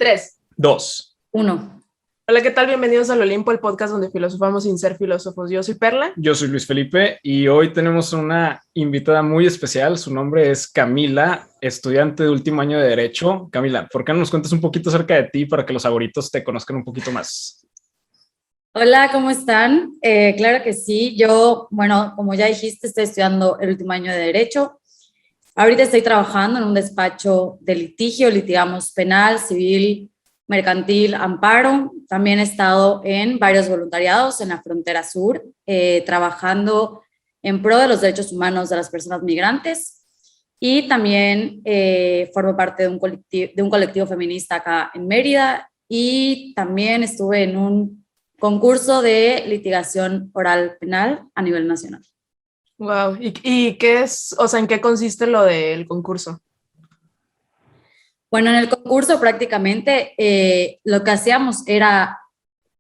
3, 2, 1. Hola, ¿qué tal? Bienvenidos al Olimpo, el podcast donde filosofamos sin ser filósofos. Yo soy Perla. Yo soy Luis Felipe y hoy tenemos una invitada muy especial. Su nombre es Camila, estudiante de último año de Derecho. Camila, ¿por qué no nos cuentas un poquito acerca de ti para que los favoritos te conozcan un poquito más? Hola, ¿cómo están? Claro que sí. Yo, como ya dijiste, estoy estudiando el último año de Derecho. Ahorita estoy trabajando en un despacho de litigio, litigamos penal, civil, mercantil, amparo. También he estado en varios voluntariados en la frontera sur, trabajando en pro de los derechos humanos de las personas migrantes. Y también formo parte de un colectivo feminista acá en Mérida. Y también estuve en un concurso de litigación oral penal a nivel nacional. Wow. ¿Y qué es, o sea, en qué consiste lo del concurso? Bueno, en el concurso prácticamente lo que hacíamos era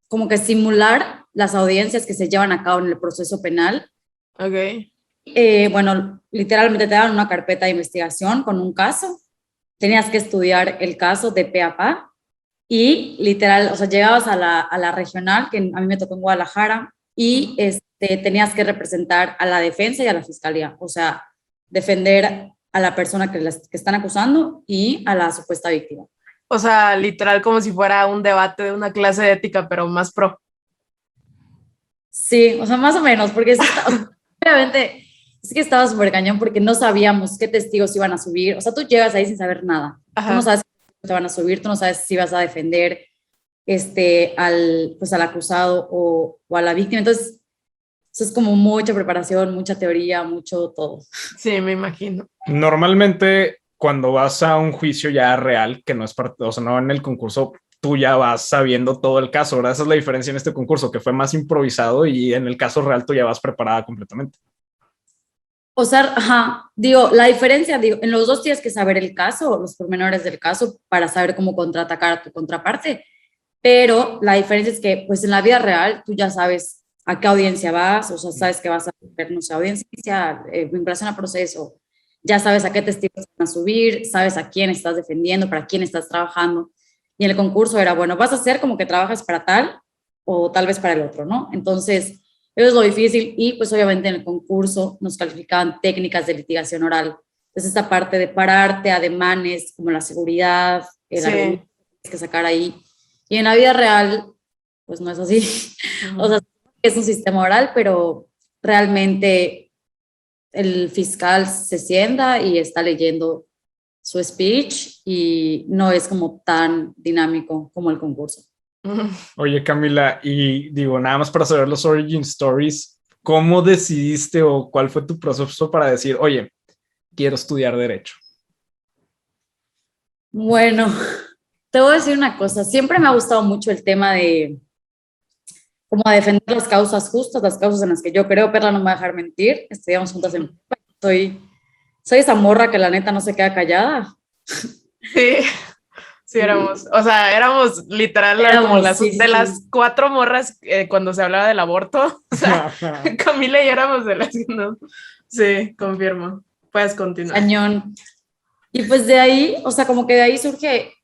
como que simular las audiencias que se llevan a cabo en el proceso penal. Ok. Literalmente te daban una carpeta de investigación con un caso. Tenías que estudiar el caso de pe a pa y literal, o sea, llegabas a la regional, que a mí me tocó en Guadalajara, y tenías que representar a la defensa y a la fiscalía, o sea, defender a la persona que están acusando y a la supuesta víctima. O sea, literal como si fuera un debate de una clase de ética, pero más pro. Sí, o sea, más o menos, porque obviamente es que estaba súper cañón porque no sabíamos qué testigos iban a subir. O sea, tú llegas ahí sin saber nada. Ajá. Tú no sabes qué te van a subir, tú no sabes si vas a defender al acusado o a la víctima. Entonces, eso es como mucha preparación, mucha teoría, mucho todo. Sí, me imagino. Normalmente, cuando vas a un juicio ya real, que no es parte, o sea, no en el concurso, tú ya vas sabiendo todo el caso, ¿verdad? Esa es la diferencia en este concurso, que fue más improvisado y en el caso real tú ya vas preparada completamente. O sea, la diferencia, en los dos tienes que saber el caso, los pormenores del caso, para saber cómo contraatacar a tu contraparte, pero la diferencia es que, pues en la vida real, tú ya sabes a qué audiencia vas, o sea, sabes que vas a ver, no sé, audiencia, vinculación a proceso, ya sabes a qué testigos van a subir, sabes a quién estás defendiendo, para quién estás trabajando, y en el concurso era, bueno, vas a hacer como que trabajas para tal, o tal vez para el otro, ¿no? Entonces, eso es lo difícil y pues obviamente en el concurso nos calificaban técnicas de litigación oral. Entonces esta parte de pararte, ademanes, como la seguridad, el argumento que tienes que sacar ahí. Y en la vida real, pues no es así. O sea, es un sistema oral, pero realmente el fiscal se sienta y está leyendo su speech y no es como tan dinámico como el concurso. Oye, Camila, y digo, nada más para saber los origin stories, ¿cómo decidiste o cuál fue tu proceso para decir, oye, quiero estudiar Derecho? Bueno, te voy a decir una cosa, siempre me ha gustado mucho el tema de como defender las causas justas, las causas en las que yo creo. Perla no me va a dejar mentir, estudiamos juntas en... Soy esa morra que la neta no se queda callada. Sí, éramos literal como de las 4 morras cuando se hablaba del aborto. O sea, Camila y yo éramos de las que no. Sí, confirmo. Puedes continuar. Cañón. Y pues de ahí, o sea, como que de ahí surge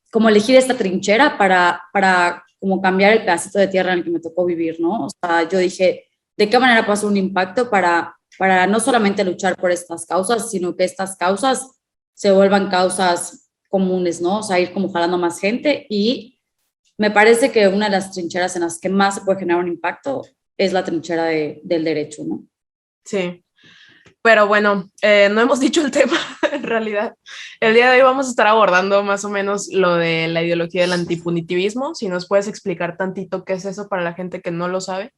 como elegir esta trinchera para como cambiar el pedacito de tierra en el que me tocó vivir, ¿no? O sea, yo dije, ¿de qué manera puedo hacer un impacto para no solamente luchar por estas causas, sino que estas causas se vuelvan causas comunes, ¿no? O sea, ir como jalando más gente, y me parece que una de las trincheras en las que más se puede generar un impacto es la trinchera del derecho, ¿no? Sí, pero bueno, no hemos dicho el tema en realidad. El día de hoy vamos a estar abordando más o menos lo de la ideología del antipunitivismo. Si nos puedes explicar tantito qué es eso para la gente que no lo sabe.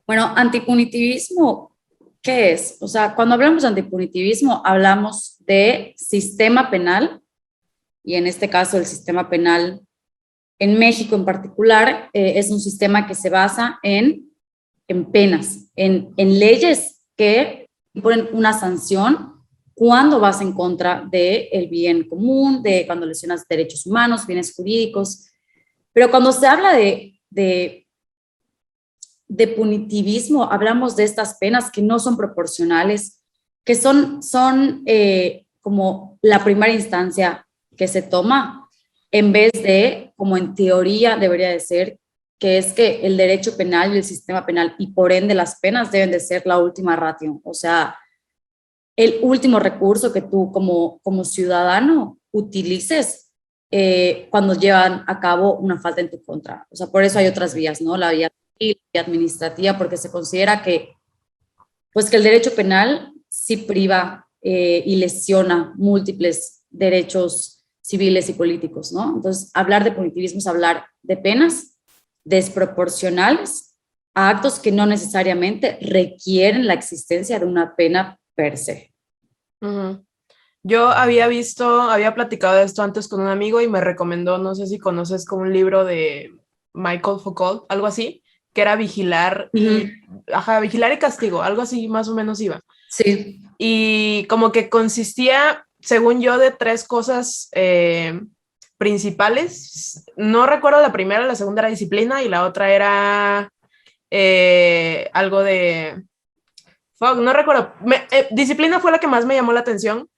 Bueno, antipunitivismo, ¿qué es? O sea, cuando hablamos de antipunitivismo, hablamos de sistema penal, y en este caso el sistema penal en México en particular es un sistema que se basa en penas, en leyes que ponen una sanción cuando vas en contra del bien común, de cuando lesionas derechos humanos, bienes jurídicos. Pero cuando se habla de punitivismo, hablamos de estas penas que no son proporcionales, que son como la primera instancia que se toma, en vez de, como en teoría debería de ser, que es que el derecho penal y el sistema penal, y por ende las penas, deben de ser la última ratio, o sea, el último recurso que tú como ciudadano utilices cuando llevan a cabo una falta en tu contra. O sea, por eso hay otras vías, ¿no? La vía civil, la vía administrativa, porque se considera que, pues, que el derecho penal sí priva y lesiona múltiples derechos civiles y políticos, ¿no? Entonces, hablar de punitivismo es hablar de penas desproporcionales a actos que no necesariamente requieren la existencia de una pena per se. Ujú. Yo había platicado de esto antes con un amigo y me recomendó, no sé si conoces, como un libro de Michael Foucault, algo así, que era vigilar y, vigilar y castigo, algo así más o menos iba. Sí. Y como que consistía, según yo, de 3 cosas principales. No recuerdo la primera, la segunda era disciplina y la otra era algo de... Fuck, no recuerdo. Disciplina fue la que más me llamó la atención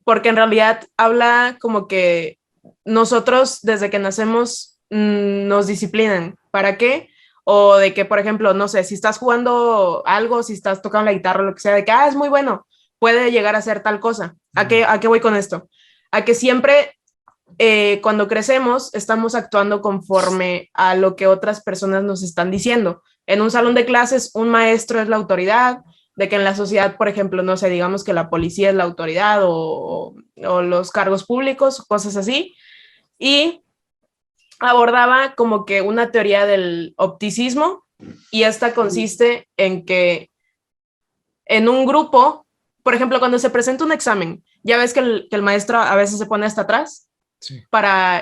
porque en realidad habla como que nosotros desde que nacemos nos disciplinan. ¿Para qué? O de que, por ejemplo, no sé, si estás jugando algo, si estás tocando la guitarra, lo que sea, de que, es muy bueno, puede llegar a ser tal cosa. ¿A qué voy con esto? A que siempre cuando crecemos estamos actuando conforme a lo que otras personas nos están diciendo. En un salón de clases, un maestro es la autoridad, de que en la sociedad, por ejemplo, no sé, digamos que la policía es la autoridad o los cargos públicos, cosas así. Y abordaba como que una teoría del opticismo y esta consiste en que en un grupo, por ejemplo, cuando se presenta un examen, ya ves que el maestro a veces se pone hasta atrás. Sí.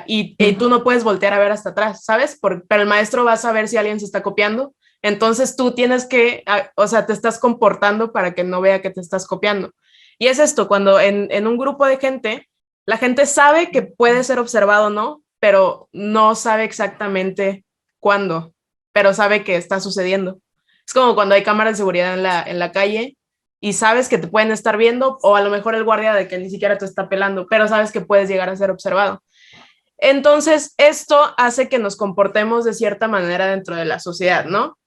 Y tú no puedes voltear a ver hasta atrás, ¿sabes? Pero el maestro va a saber si alguien se está copiando. Entonces tú tienes que, o sea, te estás comportando para que no vea que te estás copiando. Y es esto, cuando en un grupo de gente, la gente sabe que puede ser observado o no, pero no sabe exactamente cuándo, pero sabe que está sucediendo. Es como cuando hay cámaras de seguridad en la calle y sabes que te pueden estar viendo, o a lo mejor el guardia de que ni siquiera te está pelando, pero sabes que puedes llegar a ser observado. Entonces, esto hace que nos comportemos de cierta manera dentro de la sociedad, ¿no?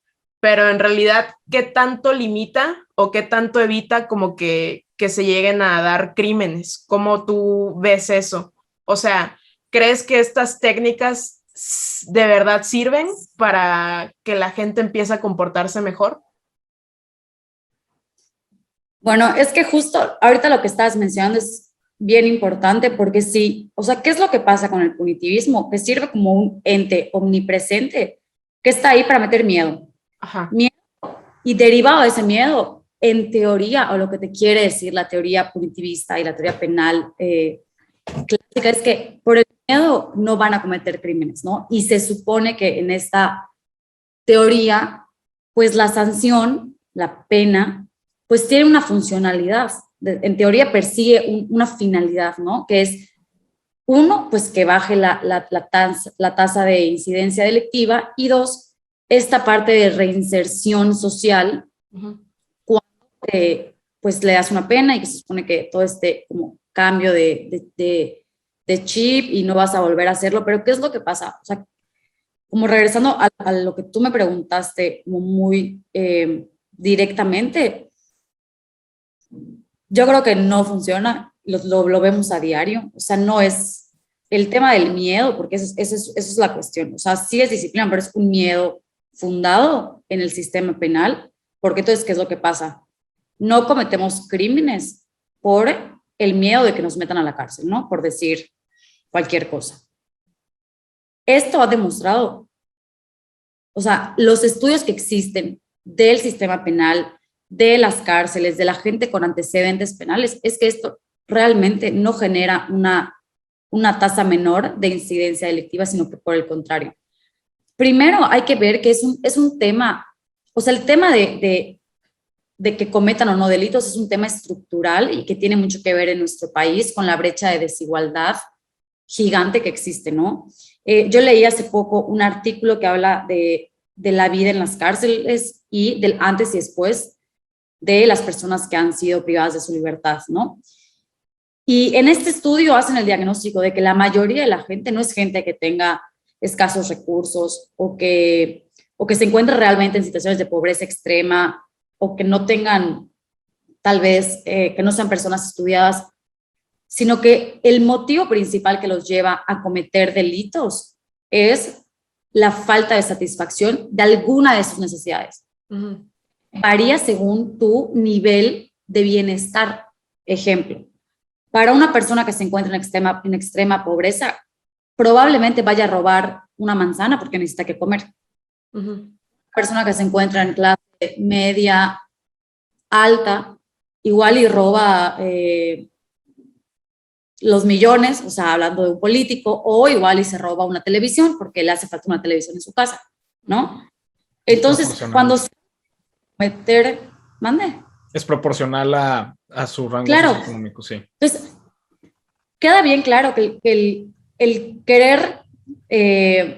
Pero en realidad, ¿qué tanto limita o qué tanto evita como que se lleguen a dar crímenes? ¿Cómo tú ves eso? O sea, ¿crees que estas técnicas de verdad sirven para que la gente empiece a comportarse mejor? Bueno, es que justo ahorita lo que estabas mencionando es bien importante porque sí, o sea, ¿qué es lo que pasa con el punitivismo? Que sirve como un ente omnipresente que está ahí para meter miedo. Ajá. Miedo, y derivado de ese miedo, en teoría, o lo que te quiere decir la teoría punitivista y la teoría penal clásica, es que por el miedo no van a cometer crímenes, ¿no? Y se supone que en esta teoría, pues la sanción, la pena, pues tiene una funcionalidad, en teoría persigue una finalidad, ¿no? Que es, uno, pues que baje la tasa de incidencia delictiva, y dos, esta parte de reinserción social, cuando pues le das una pena y que se supone que todo este como cambio de chip y no vas a volver a hacerlo, pero ¿qué es lo que pasa? O sea, como regresando a lo que tú me preguntaste como muy directamente, yo creo que no funciona, lo vemos a diario, o sea, no es el tema del miedo, porque eso es la cuestión, o sea, sí es disciplina, pero es un miedo fundado en el sistema penal, porque entonces, ¿qué es lo que pasa? No cometemos crímenes por el miedo de que nos metan a la cárcel, ¿no? Por decir cualquier cosa. Esto ha demostrado, o sea, los estudios que existen del sistema penal, de las cárceles, de la gente con antecedentes penales, es que esto realmente no genera una tasa menor de incidencia delictiva, sino que por el contrario. Primero hay que ver que es un tema, o sea, el tema de que cometan o no delitos es un tema estructural y que tiene mucho que ver en nuestro país con la brecha de desigualdad gigante que existe, ¿no? Yo leí hace poco un artículo que habla de la vida en las cárceles y del antes y después de las personas que han sido privadas de su libertad, ¿no? Y en este estudio hacen el diagnóstico de que la mayoría de la gente no es gente que tenga escasos recursos o que se encuentre realmente en situaciones de pobreza extrema o que no tengan, tal vez, que no sean personas estudiadas, sino que el motivo principal que los lleva a cometer delitos es la falta de satisfacción de alguna de sus necesidades. Ujú. Varía según tu nivel de bienestar. Ejemplo, para una persona que se encuentra en extrema pobreza, probablemente vaya a robar una manzana porque necesita que comer. Ujú. Una persona que se encuentra en clase media, alta, igual y roba los millones, o sea, hablando de un político, o igual y se roba una televisión porque le hace falta una televisión en su casa, ¿no? Entonces, cuando se meter, mande. Es proporcional a su rango Claro. socioeconómico, sí. Entonces, queda bien claro que el querer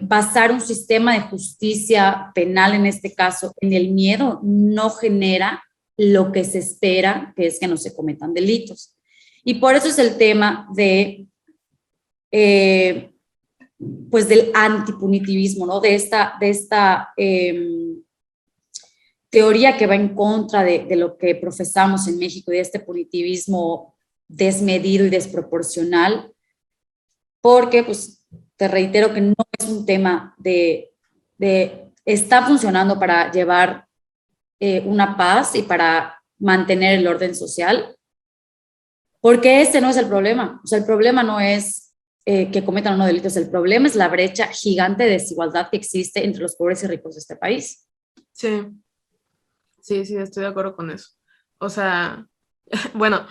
basar un sistema de justicia penal, en este caso, en el miedo, no genera lo que se espera, que es que no se cometan delitos. Y por eso es el tema de, pues del antipunitivismo, ¿no? De esta teoría que va en contra de lo que profesamos en México, de este punitivismo desmedido y desproporcional, porque, pues, te reitero que no es un tema está funcionando para llevar una paz y para mantener el orden social, porque ese no es el problema. O sea, el problema no es que cometan o no delitos, el problema es la brecha gigante de desigualdad que existe entre los pobres y ricos de este país. Sí, sí, estoy de acuerdo con eso. O sea, bueno,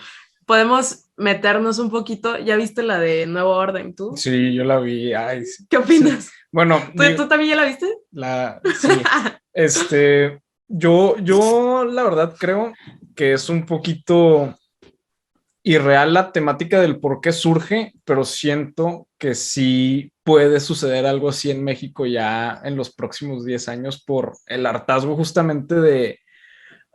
podemos meternos un poquito. ¿Ya viste la de Nuevo Orden, tú? Sí, yo la vi. Ay, sí. ¿Qué opinas? Sí. Bueno, ¿Tú también ya la viste? Sí. Yo la verdad creo que es un poquito irreal la temática del por qué surge, pero siento que sí puede suceder algo así en México ya en los próximos 10 años por el hartazgo justamente de...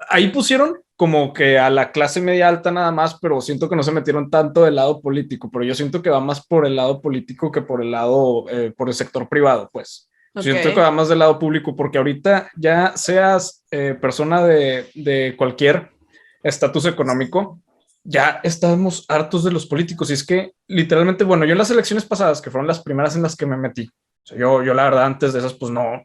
Ahí pusieron como que a la clase media alta nada más, pero siento que no se metieron tanto del lado político, pero yo siento que va más por el lado político que por el lado, por el sector privado, pues. Okay. Siento que va más del lado público, porque ahorita ya seas persona de cualquier estatus económico, ya estamos hartos de los políticos. Y es que literalmente, bueno, yo en las elecciones pasadas, que fueron las primeras en las que me metí, o sea, yo la verdad antes de esas, pues no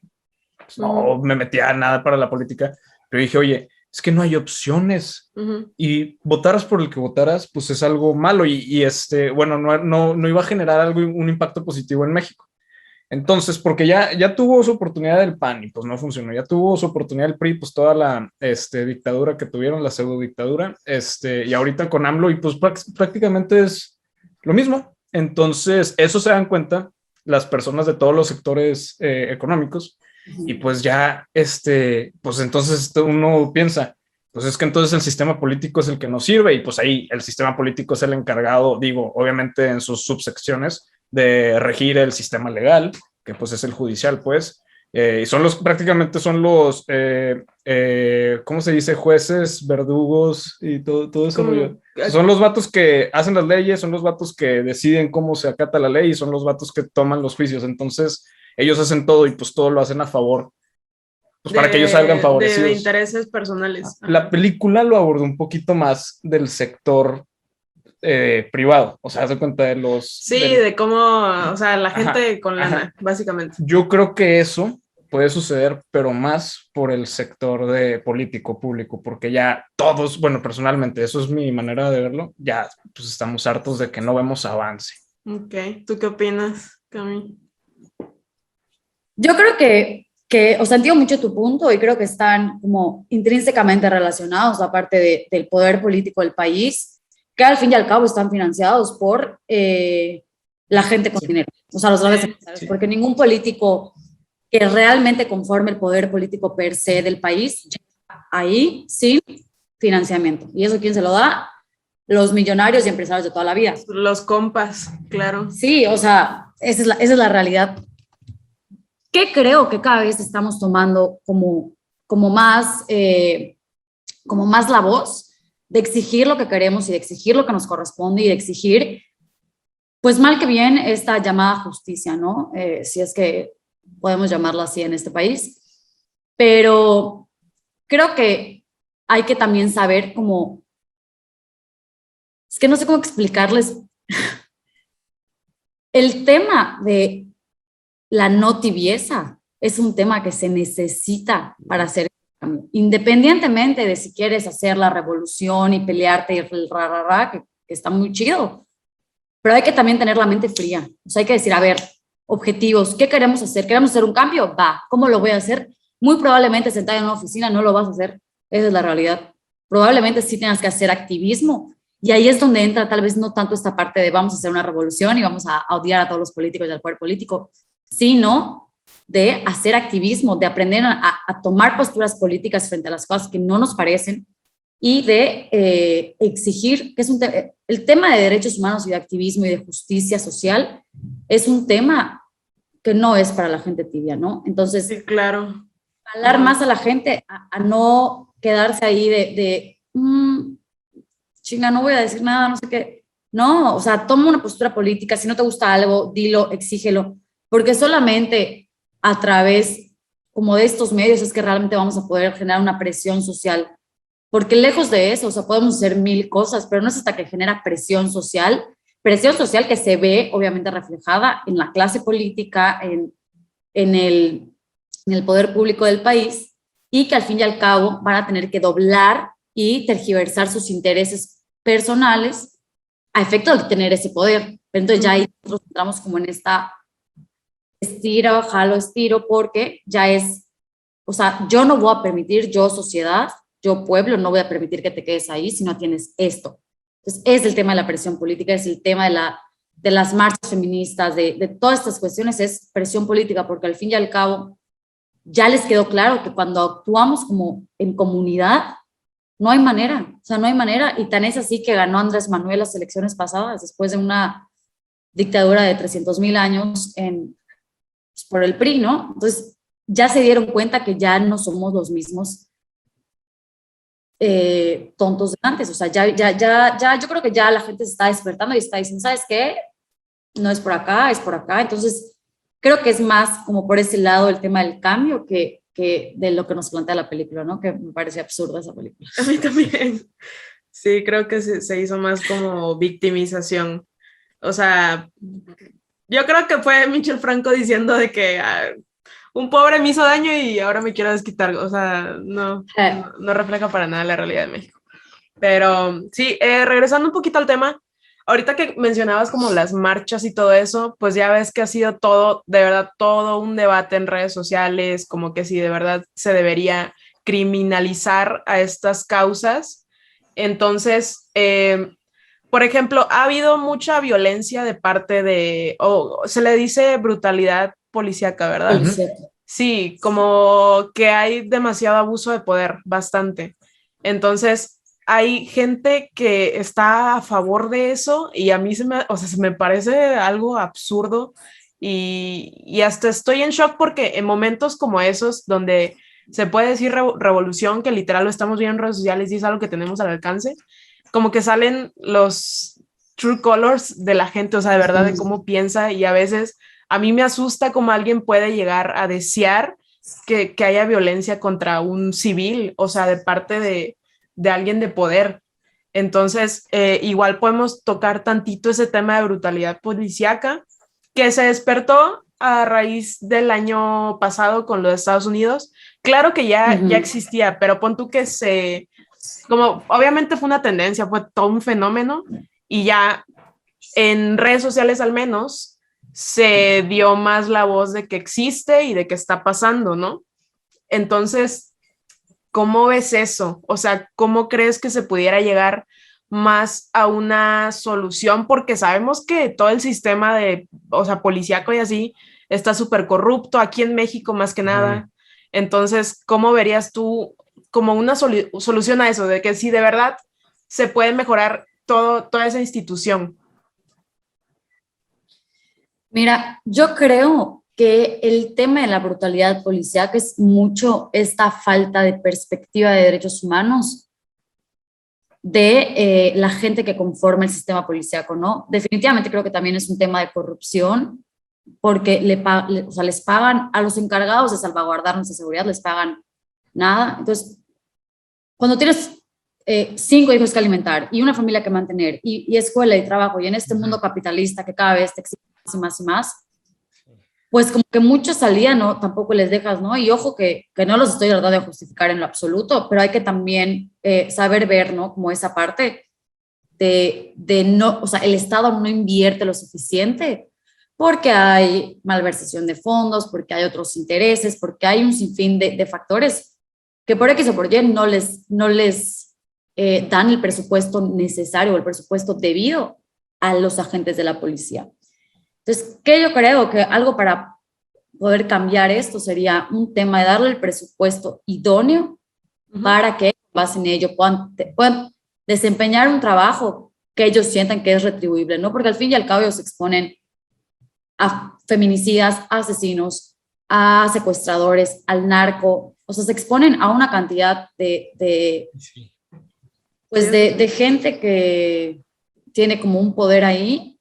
me metía a nada para la política, pero dije, oye, es que no hay opciones y votaras por el que votaras, pues es algo malo y bueno, no iba a generar un impacto positivo en México. Entonces, porque ya tuvo su oportunidad el PAN y pues no funcionó, ya tuvo su oportunidad el PRI, pues toda la dictadura que tuvieron, la pseudo dictadura, y ahorita con AMLO y pues prácticamente es lo mismo. Entonces, eso se dan cuenta las personas de todos los sectores económicos y pues ya, pues entonces uno piensa, pues es que entonces el sistema político es el que nos sirve y pues ahí el sistema político es el encargado, digo, obviamente en sus subsecciones, de regir el sistema legal, que pues es el judicial, pues, y prácticamente son los, ¿cómo se dice? Jueces, verdugos y todo eso. Son los vatos que hacen las leyes, son los vatos que deciden cómo se acata la ley y son los vatos que toman los juicios. Entonces, ellos hacen todo y pues todo lo hacen a favor, pues para que ellos salgan favorecidos. De intereses personales. La película lo abordó un poquito más del sector privado, o sea, haz de cuenta de los... Sí, de cómo, o sea, la gente con lana, básicamente. Yo creo que eso puede suceder, pero más por el sector de político público, porque ya todos, bueno, personalmente, eso es mi manera de verlo, ya pues estamos hartos de que no vemos avance. Ok, ¿tú qué opinas, Cami? Yo creo que, o sea, entiendo mucho tu punto y creo que están como intrínsecamente relacionados la parte del poder político del país, que al fin y al cabo están financiados por la gente con dinero, o sea, los grandes empresarios, porque ningún político que realmente conforme el poder político per se del país llega ahí sin financiamiento. ¿Y eso quién se lo da? Los millonarios y empresarios de toda la vida. Los compas, claro. Sí, o sea, esa es la realidad. ¿Qué creo que cada vez estamos tomando como más la voz? exigir lo que queremos y de exigir lo que nos corresponde y de exigir, pues mal que bien, esta llamada justicia, ¿no? Si es que podemos llamarla así en este país. Pero creo que hay que también saber cómo, es que no sé cómo explicarles. El tema de la no tibieza es un tema que se necesita para hacer cambio, independientemente de si quieres hacer la revolución y pelearte y el que está muy chido, pero hay que también tener la mente fría. O sea, hay que decir, a ver, objetivos, ¿qué queremos hacer? ¿Queremos hacer un cambio? Va, ¿cómo lo voy a hacer? Muy probablemente sentada en una oficina no lo vas a hacer, esa es la realidad. Probablemente sí tengas que hacer activismo, y ahí es donde entra tal vez no tanto esta parte de vamos a hacer una revolución y vamos a odiar a todos los políticos y al poder político, sino de hacer activismo, de aprender a tomar posturas políticas frente a las cosas que no nos parecen y de exigir, que es el tema de derechos humanos y de activismo y de justicia social es un tema que no es para la gente tibia, ¿no? Entonces, sí, claro. Hablar más a la gente, a no quedarse ahí de chinga, no voy a decir nada, no sé qué. No, o sea, toma una postura política, si no te gusta algo, dilo, exígelo, porque solamente a través como de estos medios es que realmente vamos a poder generar una presión social, porque lejos de eso, o sea, podemos hacer mil cosas, pero no es hasta que genera presión social que se ve obviamente reflejada en la clase política, en el poder público del país, y que al fin y al cabo van a tener que doblar y tergiversar sus intereses personales a efecto de tener ese poder. Pero entonces ya ahí nosotros entramos como en esta estira, jalo, estiro, porque ya es, o sea, yo no voy a permitir, yo sociedad, yo pueblo, no voy a permitir que te quedes ahí si no tienes esto. Entonces es el tema de la presión política, es el tema de las marchas feministas, de todas estas cuestiones, es presión política, porque al fin y al cabo ya les quedó claro que cuando actuamos como en comunidad, no hay manera, o sea, no hay manera, y tan es así que ganó Andrés Manuel las elecciones pasadas, después de una dictadura de 300,000 años pues, por el PRI, ¿no? Entonces, ya se dieron cuenta que ya no somos los mismos tontos de antes, o sea, yo creo que ya la gente se está despertando y está diciendo, ¿sabes qué? No es por acá, es por acá, entonces creo que es más como por ese lado el tema del cambio que de lo que nos plantea la película, ¿no? Que me parece absurda esa película. A mí también. Sí, creo que se hizo más como victimización. O sea, yo creo que fue Michel Franco diciendo de que un pobre me hizo daño y ahora me quiero desquitar. O sea, no refleja para nada la realidad de México. Pero sí, regresando un poquito al tema, ahorita que mencionabas como las marchas y todo eso, pues ya ves que ha sido todo, de verdad, todo un debate en redes sociales, como que si de verdad se debería criminalizar a estas causas. Entonces, por ejemplo, ha habido mucha violencia de parte de, se le dice brutalidad policíaca, ¿verdad? Sí, como que hay demasiado abuso de poder, bastante. Entonces, hay gente que está a favor de eso y a mí se me parece algo absurdo y hasta estoy en shock porque en momentos como esos donde se puede decir revolución, que literal lo estamos viendo en redes sociales y es algo que tenemos al alcance, como que salen los true colors de la gente, o sea, de verdad de cómo piensa, y a veces a mí me asusta cómo alguien puede llegar a desear que haya violencia contra un civil, o sea, de parte de alguien de poder. Entonces, igual podemos tocar tantito ese tema de brutalidad policíaca que se despertó a raíz del año pasado con los Estados Unidos. Claro que ya existía, pero pon tú que como obviamente fue una tendencia, fue todo un fenómeno y ya en redes sociales al menos se dio más la voz de que existe y de que está pasando, ¿no? Entonces, ¿cómo ves eso? O sea, ¿cómo crees que se pudiera llegar más a una solución? Porque sabemos que todo el sistema o sea, policíaco y así, está súper corrupto, aquí en México más que nada. Entonces, ¿cómo verías tú como una solución a eso? De que si de verdad se puede mejorar toda esa institución. Mira, yo creo que el tema de la brutalidad policial, que es mucho esta falta de perspectiva de derechos humanos, de la gente que conforma el sistema policíaco, ¿no? Definitivamente creo que también es un tema de corrupción, porque o sea, les pagan a los encargados de salvaguardar nuestra seguridad, les pagan nada. Entonces, cuando tienes 5 hijos que alimentar y una familia que mantener y escuela y trabajo y en este mundo capitalista que cada vez te exige más y más y más, pues como que mucha salida, ¿no? Tampoco les dejas, ¿no? Y ojo que no los estoy tratando de justificar en lo absoluto, pero hay que también saber ver, ¿no? Como esa parte de no, o sea, el Estado no invierte lo suficiente porque hay malversación de fondos, porque hay otros intereses, porque hay un sinfín de factores que por X o por Y no les dan el presupuesto necesario o el presupuesto debido a los agentes de la policía. Entonces, ¿qué yo creo? Que algo para poder cambiar esto sería un tema de darle el presupuesto idóneo para que, base en ello, puedan desempeñar un trabajo que ellos sientan que es retribuible, ¿no? Porque al fin y al cabo ellos se exponen a feminicidas, a asesinos, a secuestradores, al narco, o sea, se exponen a una cantidad de gente que tiene como un poder ahí.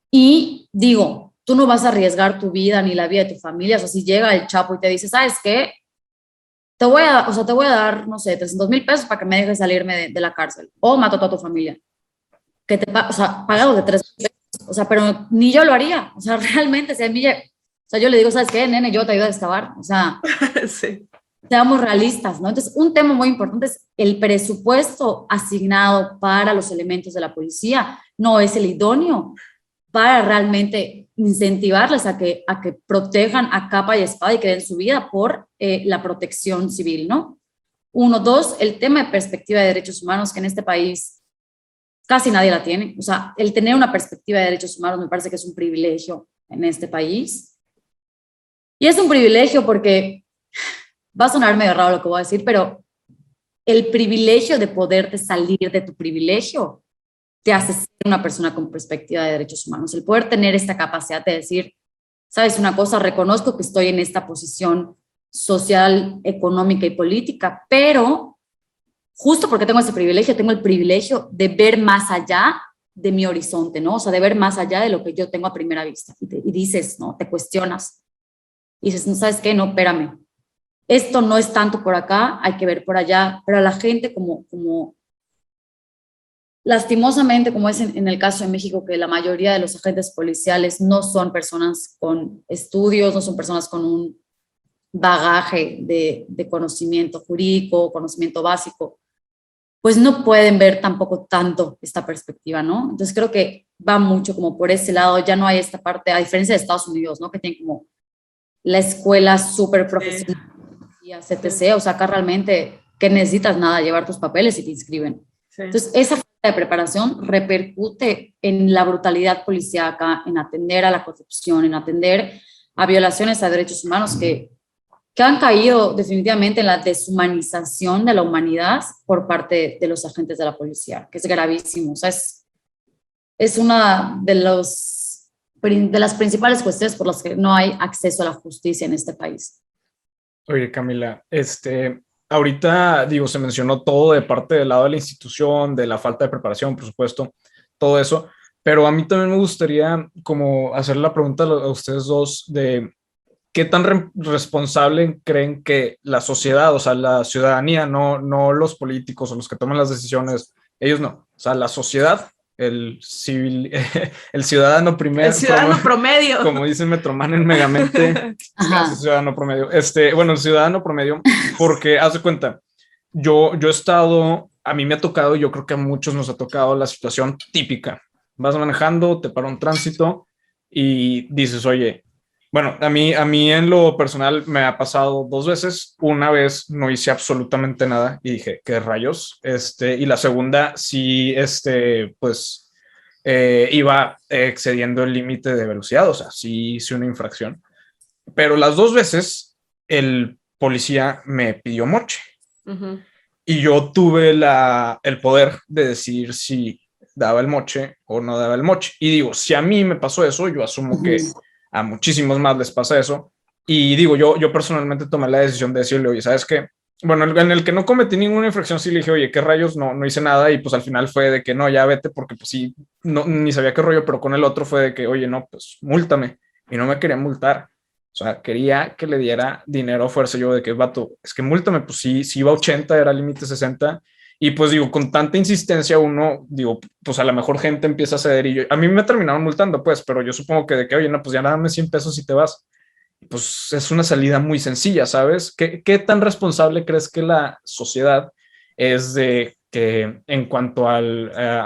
Y digo, tú no vas a arriesgar tu vida ni la vida de tu familia. O sea, si llega el Chapo y te dice, ¿sabes qué? Te voy a dar, no sé, 300,000 pesos para que me dejes salirme de la cárcel. O mato a toda tu familia. O sea, pagado de 3 pesos. O sea, pero ni yo lo haría. O sea, realmente, si a mí, o sea, yo le digo, ¿sabes qué, nene? Yo te ayudo a excavar. O sea, sí. Seamos realistas, ¿no? Entonces, un tema muy importante es el presupuesto asignado para los elementos de la policía. No es el idóneo para realmente incentivarles a que protejan a capa y espada y que den su vida por la protección civil, ¿no? 1, 2, el tema de perspectiva de derechos humanos, que en este país casi nadie la tiene. O sea, el tener una perspectiva de derechos humanos me parece que es un privilegio en este país. Y es un privilegio porque va a sonar medio raro lo que voy a decir, pero el privilegio de poderte salir de tu privilegio te hace ser una persona con perspectiva de derechos humanos. El poder tener esta capacidad de decir, sabes una cosa, reconozco que estoy en esta posición social, económica y política, pero justo porque tengo ese privilegio, tengo el privilegio de ver más allá de mi horizonte, ¿no? O sea, de ver más allá de lo que yo tengo a primera vista. Y dices, ¿no? Te cuestionas. Y dices, no, ¿sabes qué? No, espérame. Esto no es tanto por acá, hay que ver por allá. Pero a la gente como lastimosamente, como es en el caso de México, que la mayoría de los agentes policiales no son personas con estudios, no son personas con un bagaje de conocimiento jurídico, conocimiento básico, pues no pueden ver tampoco tanto esta perspectiva, ¿no? Entonces creo que va mucho como por ese lado, ya no hay esta parte, a diferencia de Estados Unidos, ¿no? Que tienen como la escuela súper profesional, sí. etc. O sea, acá realmente que necesitas nada, llevar tus papeles y te inscriben. Sí. Entonces, esa falta de preparación repercute en la brutalidad policíaca, en atender a la corrupción, en atender a violaciones a derechos humanos que han caído definitivamente en la deshumanización de la humanidad por parte de los agentes de la policía, que es gravísimo. O sea, es una de las principales cuestiones por las que no hay acceso a la justicia en este país. Oye, Camila, ahorita, digo, se mencionó todo de parte del lado de la institución, de la falta de preparación, por supuesto, todo eso, pero a mí también me gustaría como hacer la pregunta a ustedes dos de qué tan responsable creen que la sociedad, o sea, la ciudadanía, no los políticos o los que toman las decisiones, ellos no, o sea, la sociedad, el ciudadano primero. El ciudadano promedio. Como dice Metroman en Megamente, el ciudadano promedio. Bueno, el ciudadano promedio, porque haz de cuenta, yo he estado, a mí me ha tocado, yo creo que a muchos nos ha tocado la situación típica. Vas manejando, te para un tránsito y dices, oye, bueno, a mí en lo personal me ha pasado 2 veces. Una vez no hice absolutamente nada y dije, ¿qué rayos? Y la segunda sí, pues iba excediendo el límite de velocidad, o sea, sí hice una infracción. Pero las 2 veces el policía me pidió moche. Uh-huh. Y yo tuve el poder de decir si daba el moche o no daba el moche. Y digo, si a mí me pasó eso, yo asumo que a muchísimos más les pasa eso. Y digo, yo personalmente tomé la decisión de decirle, oye, ¿sabes qué? bueno, en el que no cometí ninguna infracción, sí le dije, oye, ¿qué rayos? No hice nada, y pues al final fue de que no, ya vete, porque pues sí, no, ni sabía qué rollo, pero con el otro fue de que, oye, no, pues múltame, y no me quería multar. O sea, quería que le diera dinero a fuerza. Yo de que, vato, es que múltame, pues sí, sí iba a 80, era límite 60. Y pues digo, con tanta insistencia uno, digo, pues a la mejor gente empieza a ceder y a mí me terminaron multando, pues, pero yo supongo que de que, oye, no, pues ya dame 100 pesos y te vas. Pues es una salida muy sencilla, ¿sabes? ¿Qué tan responsable crees que la sociedad es de que en cuanto a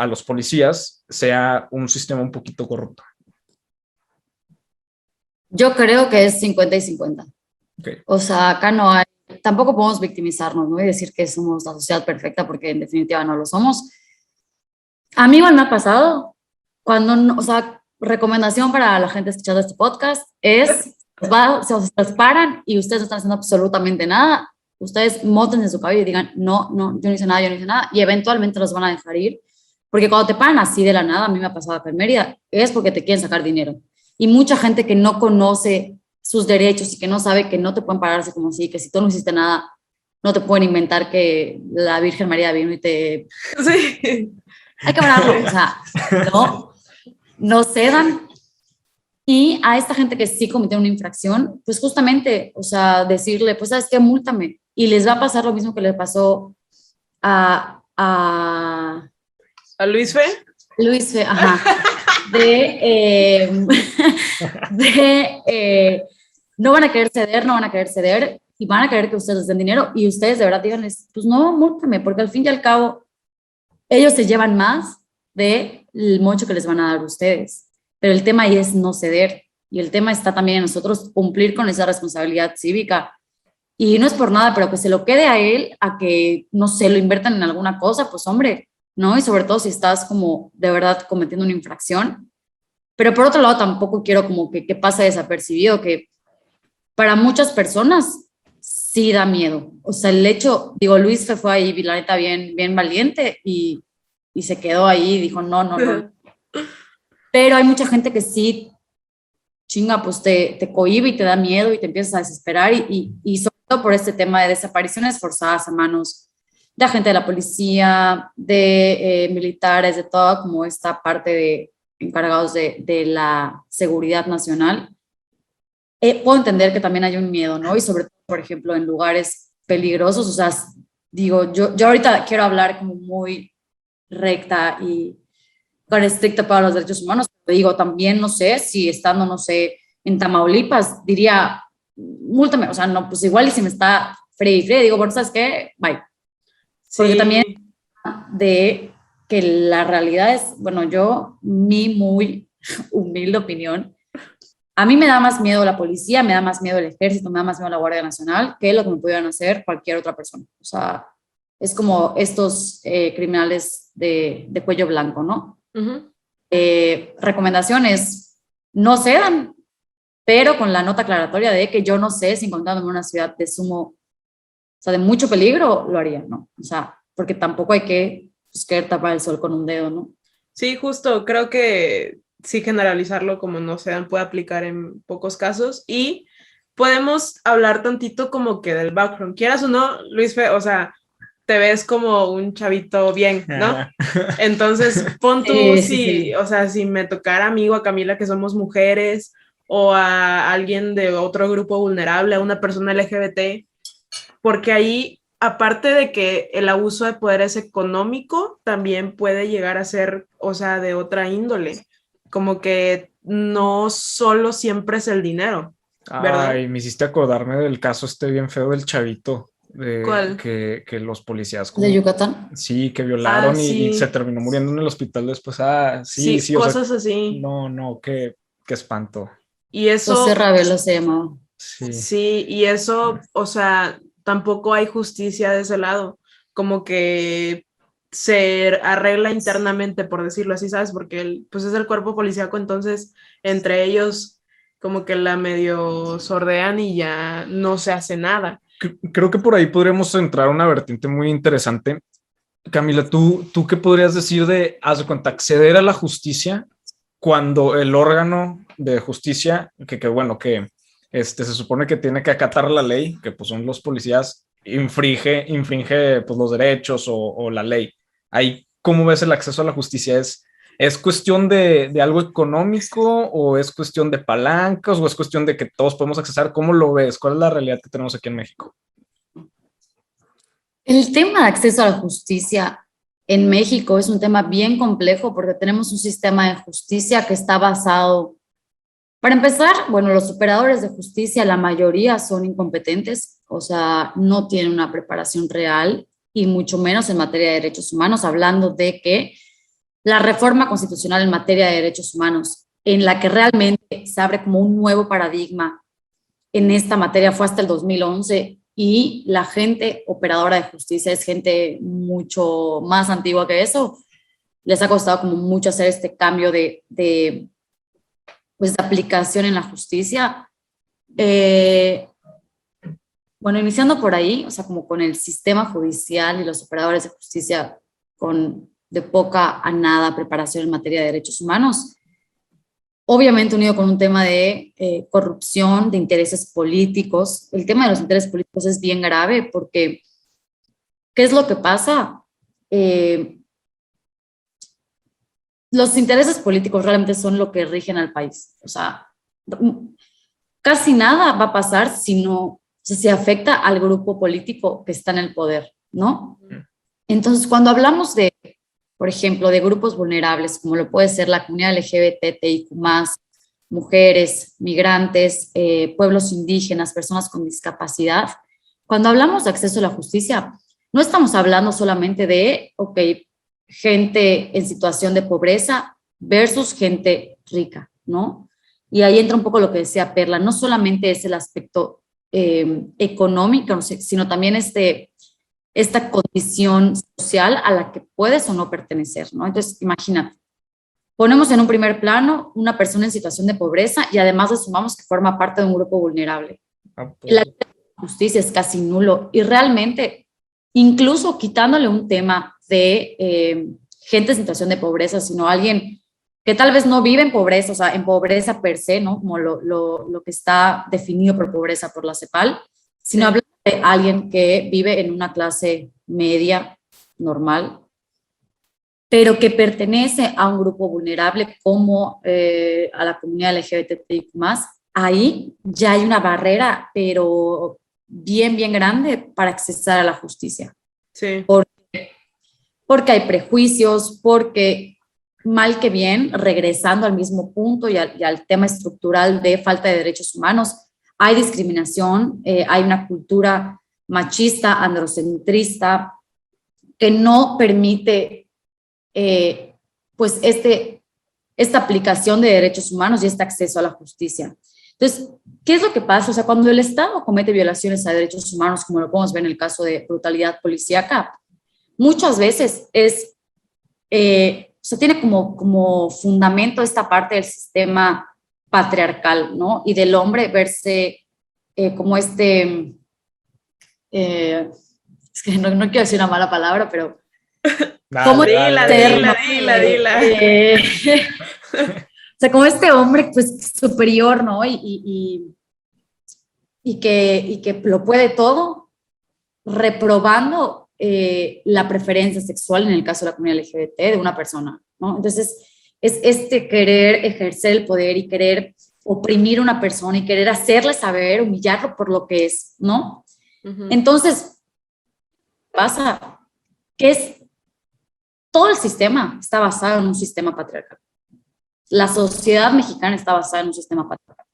los policías sea un sistema un poquito corrupto? Yo creo que es 50 y 50. Okay. O sea, acá no hay, tampoco podemos victimizarnos, ¿no? Y decir que somos la sociedad perfecta porque en definitiva no lo somos. A mí igual me ha pasado cuando, o sea, recomendación para la gente escuchando este podcast es, se os paran y ustedes no están haciendo absolutamente nada, ustedes mótense en su cabello y digan, no, yo no hice nada, yo no hice nada, y eventualmente los van a dejar ir, porque cuando te paran así de la nada, a mí me ha pasado acá en Mérida, es porque te quieren sacar dinero. Y mucha gente que no conoce sus derechos y que no sabe que no te pueden parar así como así, que si tú no hiciste nada, no te pueden inventar que la Virgen María vino y te... Sí. Hay que hablarlo, o sea, no cedan. Y a esta gente que sí cometió una infracción, pues justamente, o sea, decirle, pues, ¿sabes qué? Múltame. Y les va a pasar lo mismo que le pasó a ¿A Luis Fe? Luis Fe, ajá. No van a querer ceder y van a querer que ustedes les den dinero y ustedes de verdad díganles, pues no, múltame, porque al fin y al cabo ellos se llevan más del mocho que les van a dar ustedes. Pero el tema ahí es no ceder. Y el tema está también en nosotros cumplir con esa responsabilidad cívica. Y no es por nada, pero que se lo quede a él, a que, no sé, lo inviertan en alguna cosa, pues hombre, ¿no? Y sobre todo si estás como de verdad cometiendo una infracción. Pero por otro lado, tampoco quiero como que pase desapercibido, que para muchas personas sí da miedo. O sea, el hecho, digo, Luis se fue ahí, la neta, bien valiente y se quedó ahí y dijo, no. Pero hay mucha gente que sí, chinga, pues te cohíbe y te da miedo y te empiezas a desesperar y sobre todo por este tema de desapariciones forzadas a manos de agente de la policía, de militares, de toda como esta parte de encargados de la seguridad nacional. Puedo entender que también hay un miedo, ¿no? Y sobre todo, por ejemplo, en lugares peligrosos, o sea, digo, yo ahorita quiero hablar como muy recta y tan estricta para los derechos humanos, pero digo, también, no sé, si estando, no sé, en Tamaulipas, diría, múltame, o sea, no, pues igual y si me está Freddy, digo, bueno, ¿sabes qué? Bye. Porque Sí. también de que la realidad es, bueno, mi muy humilde opinión, a mí me da más miedo la policía, me da más miedo el ejército, me da más miedo la Guardia Nacional que lo que me pudieran hacer cualquier otra persona. O sea, es como estos criminales de cuello blanco, ¿no? Uh-huh. Recomendaciones, no cedan, pero con la nota aclaratoria de que yo no sé si encontrándome en una ciudad de o sea, de mucho peligro, lo haría, ¿no? O sea, porque tampoco hay que pues, querer tapar el sol con un dedo, ¿no? Sí, justo, creo que sí generalizarlo como no se dan puede aplicar en pocos casos y podemos hablar tantito como que del background, quieras o no, Luis Fe, o sea, te ves como un chavito bien, ¿no? Entonces, pon tú sí, o sea, si me tocara a mí o a Camila que somos mujeres o a alguien de otro grupo vulnerable, a una persona LGBT, porque ahí aparte de que el abuso de poder es económico, también puede llegar a ser, o sea, de otra índole, como que no solo siempre es el dinero, ¿verdad? Ay, me hiciste acordarme del caso bien feo del chavito, ¿Cuál? que los policías... ¿De Yucatán? Sí, que violaron sí. y se terminó muriendo en el hospital después. Sí, cosas o sea, así. No, qué espanto. Y eso... José Ravelo se llamaba. Sí, y eso, o sea, tampoco hay justicia de ese lado, como que se arregla internamente, por decirlo así, ¿sabes? Porque pues es el cuerpo policíaco, entonces entre ellos como que la medio sordean y ya no se hace nada. Creo que por ahí podríamos entrar a una vertiente muy interesante. Camila, ¿tú qué podrías decir de, haz de cuenta, acceder a la justicia cuando el órgano de justicia, que bueno, que se supone que tiene que acatar la ley, que pues son los policías, infringe pues, los derechos o la ley. Ahí, ¿cómo ves el acceso a la justicia? ¿Es cuestión de algo económico o es cuestión de palancas o es cuestión de que todos podemos accesar? ¿Cómo lo ves? ¿Cuál es la realidad que tenemos aquí en México? El tema de acceso a la justicia en México es un tema bien complejo porque tenemos un sistema de justicia que está basado, para empezar, bueno, los operadores de justicia, la mayoría son incompetentes, o sea, no tienen una preparación real y mucho menos en materia de derechos humanos, hablando de que la reforma constitucional en materia de derechos humanos, en la que realmente se abre como un nuevo paradigma en esta materia, fue hasta el 2011, y la gente operadora de justicia es gente mucho más antigua que eso. Les ha costado como mucho hacer este cambio pues, de aplicación en la justicia. Bueno, iniciando por ahí, o sea, como con el sistema judicial y los operadores de justicia con de poca a nada preparación en materia de derechos humanos, obviamente unido con un tema de corrupción, de intereses políticos. El tema de los intereses políticos es bien grave porque, ¿qué es lo que pasa? Los intereses políticos realmente son lo que rigen al país. O sea, casi nada va a pasar si afecta al grupo político que está en el poder, ¿no? Entonces, cuando hablamos de, por ejemplo, de grupos vulnerables, como lo puede ser la comunidad LGBTIQ+, mujeres, migrantes, pueblos indígenas, personas con discapacidad, cuando hablamos de acceso a la justicia, no estamos hablando solamente de, gente en situación de pobreza versus gente rica, ¿no? Y ahí entra un poco lo que decía Perla, no solamente es el aspecto económico, sino también esta condición social a la que puedes o no pertenecer, ¿no? Entonces, imagínate, ponemos en un primer plano una persona en situación de pobreza y además le sumamos que forma parte de un grupo vulnerable. La justicia es casi nulo y realmente, incluso quitándole un tema de gente en situación de pobreza, sino alguien que tal vez no vive en pobreza, o sea, en pobreza per se, ¿no? Como lo que está definido por pobreza por la CEPAL, sino hablar de alguien que vive en una clase media normal, pero que pertenece a un grupo vulnerable como a la comunidad LGBTIQ+, ahí ya hay una barrera, pero bien, bien grande para accesar a la justicia. Sí. Porque hay prejuicios, porque mal que bien, regresando al mismo punto y al tema estructural de falta de derechos humanos, hay discriminación, hay una cultura machista, androcentrista, que no permite pues esta aplicación de derechos humanos y este acceso a la justicia. Entonces, ¿qué es lo que pasa? O sea, cuando el Estado comete violaciones a derechos humanos, como lo podemos ver en el caso de brutalidad policíaca, muchas veces o sea, tiene como fundamento esta parte del sistema patriarcal, ¿no? Y del hombre verse como es que no quiero decir una mala palabra, pero como dila. o sea, como este hombre pues superior, ¿no? Y que lo puede todo, reprobando la preferencia sexual en el caso de la comunidad LGBT de una persona, ¿no? Entonces, es este querer ejercer el poder y querer oprimir a una persona y querer hacerle saber, humillarlo por lo que es, ¿no? Uh-huh. Entonces, pasa que todo el sistema está basado en un sistema patriarcal. La sociedad mexicana está basada en un sistema patriarcal.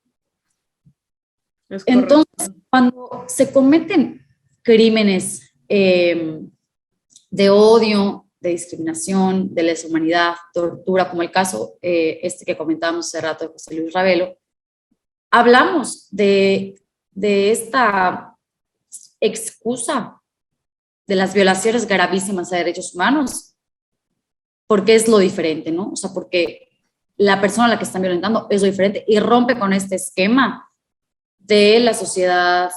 Entonces, cuando se cometen crímenes de odio, de discriminación, de lesa humanidad, tortura, como el caso que comentábamos hace rato de José Luis Ravelo, hablamos de esta excusa de las violaciones gravísimas a derechos humanos, porque es lo diferente, ¿no? O sea, porque la persona a la que están violentando es lo diferente y rompe con este esquema de la sociedad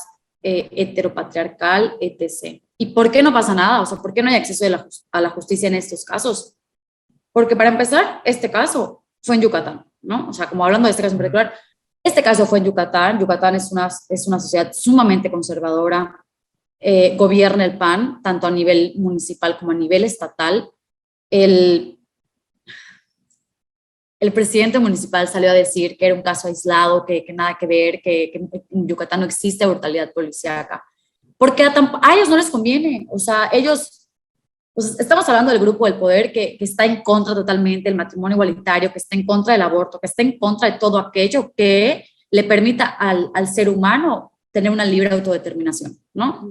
heteropatriarcal, etc. ¿Y por qué no pasa nada? O sea, ¿por qué no hay acceso a la justicia en estos casos? Porque para empezar, este caso fue en Yucatán, ¿no? O sea, como hablando de este caso en particular, este caso fue en Yucatán. Yucatán es una sociedad sumamente conservadora, gobierna el PAN, tanto a nivel municipal como a nivel estatal. El presidente municipal salió a decir que era un caso aislado, que nada que ver, que en Yucatán no existe brutalidad policíaca, porque a ellos no les conviene. O sea, ellos, pues estamos hablando del grupo del poder que está en contra totalmente del matrimonio igualitario, que está en contra del aborto, que está en contra de todo aquello que le permita al ser humano tener una libre autodeterminación, ¿no?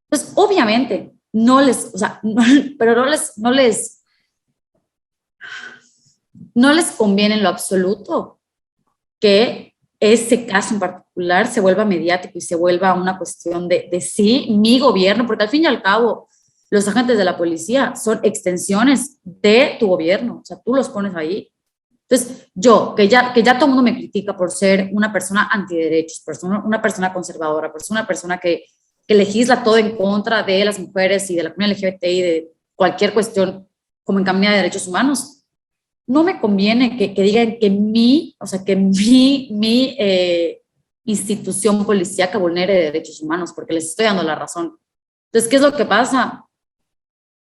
Pues obviamente no les, o sea, pero no les conviene en lo absoluto que ese caso en particular se vuelva mediático y se vuelva una cuestión de sí, mi gobierno, porque al fin y al cabo los agentes de la policía son extensiones de tu gobierno, o sea, tú los pones ahí. Entonces, yo, que ya todo el mundo me critica por ser una persona antiderechos, una persona conservadora, una persona que legisla todo en contra de las mujeres y de la comunidad LGBTI, de cualquier cuestión como encaminada de derechos humanos, no me conviene que digan que mi institución policíaca vulnere derechos humanos, porque les estoy dando la razón. Entonces, ¿qué es lo que pasa?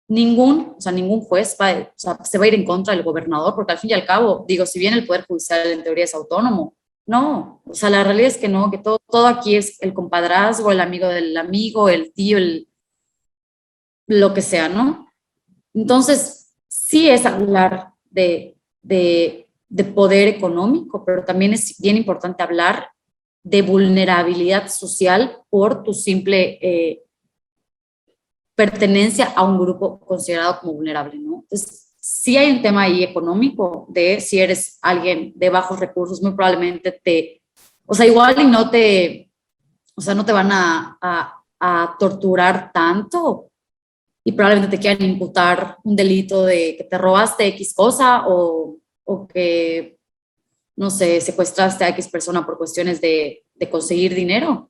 Ningún juez se va a ir en contra del gobernador, porque al fin y al cabo, digo, si bien el Poder Judicial en teoría es autónomo, no, o sea, la realidad es que no, que todo aquí es el compadrazgo, el amigo del amigo, el tío, lo que sea, ¿no? Entonces, sí es hablar de poder económico, pero también es bien importante hablar de vulnerabilidad social por tu simple pertenencia a un grupo considerado como vulnerable, ¿no? Entonces, sí hay un tema ahí económico de si eres alguien de bajos recursos, muy probablemente igual y no te van a torturar tanto y probablemente te quieran imputar un delito de que te robaste X cosa o que, no sé, secuestraste a X persona por cuestiones de conseguir dinero.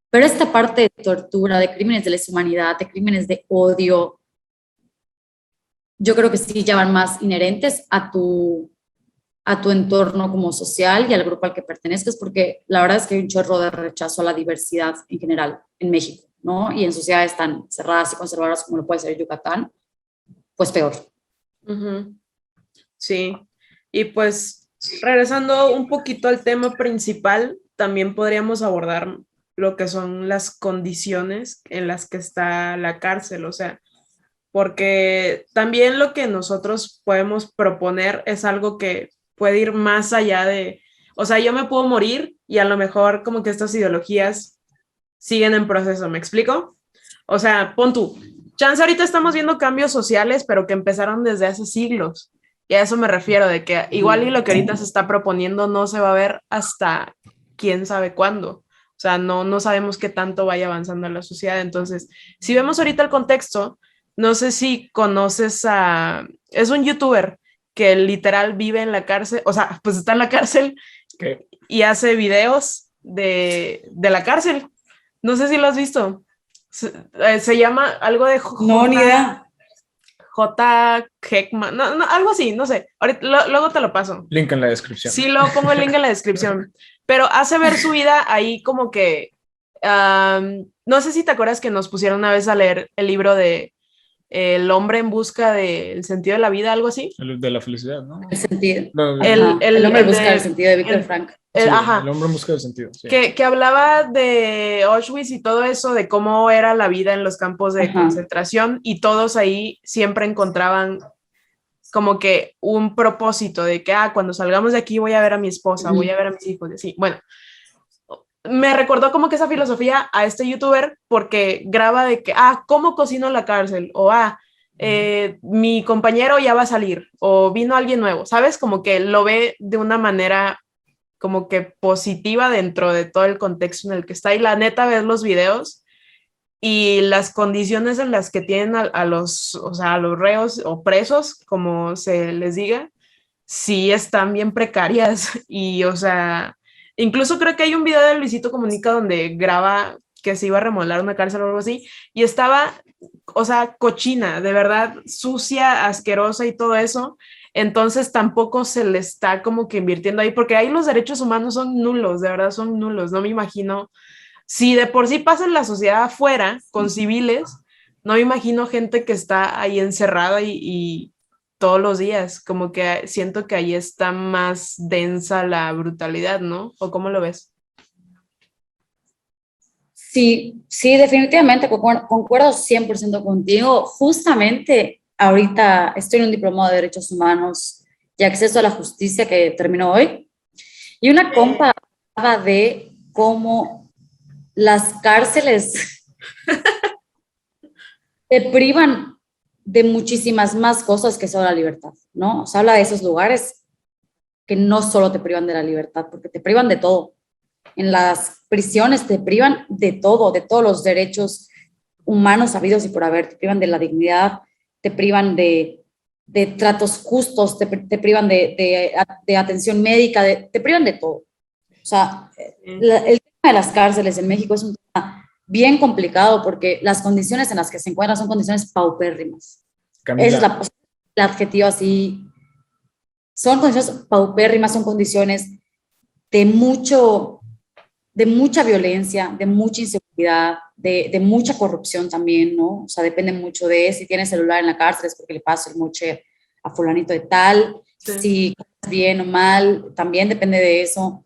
Pero esta parte de tortura, de crímenes de lesa humanidad, de crímenes de odio, yo creo que sí ya van más inherentes a tu entorno como social y al grupo al que pertenezcas, porque la verdad es que hay un chorro de rechazo a la diversidad en general en México, ¿no? Y en sociedades tan cerradas y conservadoras como lo puede ser Yucatán, pues peor. Sí, y pues regresando un poquito al tema principal, también podríamos abordar lo que son las condiciones en las que está la cárcel, o sea, porque también lo que nosotros podemos proponer es algo que puede ir más allá de, o sea, yo me puedo morir y a lo mejor como que estas ideologías siguen en proceso, ¿me explico? O sea, pon tú, chance ahorita estamos viendo cambios sociales, pero que empezaron desde hace siglos, y a eso me refiero, de que igual y lo que ahorita se está proponiendo no se va a ver hasta quién sabe cuándo. O sea, no sabemos qué tanto vaya avanzando la sociedad. Entonces, si vemos ahorita el contexto, no sé si conoces es un youtuber que literal vive en la cárcel, o sea, pues está en la cárcel y hace videos de la cárcel. No sé si lo has visto. Se llama algo de No, ni idea. J. Heckman, no, algo así, no sé. Ahorita, luego te lo paso. Link en la descripción. Sí, lo pongo el link en la descripción. Pero hace ver su vida ahí como que... no sé si te acuerdas que nos pusieron una vez a leer el libro de El hombre en busca del sentido de la vida, algo así. El de la felicidad, ¿no? El sentido. El hombre en busca del sentido de Víctor Frank. Sí, el hombre en busca del sentido. Sí. Que hablaba de Auschwitz y todo eso, de cómo era la vida en los campos de concentración, y todos ahí siempre encontraban como que un propósito de que, cuando salgamos de aquí voy a ver a mi esposa, voy a ver a mis hijos, y así. Bueno, me recordó como que esa filosofía a este youtuber, porque graba de que, ¿cómo cocino en la cárcel? O, mi compañero ya va a salir, o vino alguien nuevo, ¿sabes? Como que lo ve de una manera como que positiva dentro de todo el contexto en el que está, y la neta ves los videos y las condiciones en las que tienen a los reos o presos, como se les diga, sí están bien precarias. Y, o sea, incluso creo que hay un video de Luisito Comunica donde graba que se iba a remodelar una cárcel o algo así, y estaba, o sea, cochina, de verdad, sucia, asquerosa y todo eso. Entonces tampoco se le está como que invirtiendo ahí, porque ahí los derechos humanos son nulos, de verdad son nulos. No me imagino si de por sí pasa en la sociedad afuera, con civiles, no me imagino gente que está ahí encerrada y todos los días, como que siento que ahí está más densa la brutalidad, ¿no? ¿O cómo lo ves? Sí, sí, definitivamente concuerdo 100% contigo. Justamente ahorita estoy en un diplomado de Derechos Humanos y Acceso a la Justicia que terminó hoy. Y una compa hablaba de cómo las cárceles te privan de muchísimas más cosas que solo la libertad, ¿no? O sea, habla de esos lugares que no solo te privan de la libertad, porque te privan de todo. En las prisiones te privan de todo, de todos los derechos humanos habidos y por haber, te privan de la dignidad, te privan de tratos justos, te privan de atención médica, te privan de todo. O sea, el tema de las cárceles en México es un tema bien complicado porque las condiciones en las que se encuentran son condiciones paupérrimas. Camila, Ese es el adjetivo así. Son condiciones paupérrimas, son condiciones de mucho, de mucha violencia, de mucha inseguridad, de mucha corrupción también, ¿no? O sea, depende mucho de si tienes celular en la cárcel es porque le paso el moche a fulanito de tal, Sí. si comes bien o mal, también depende de eso.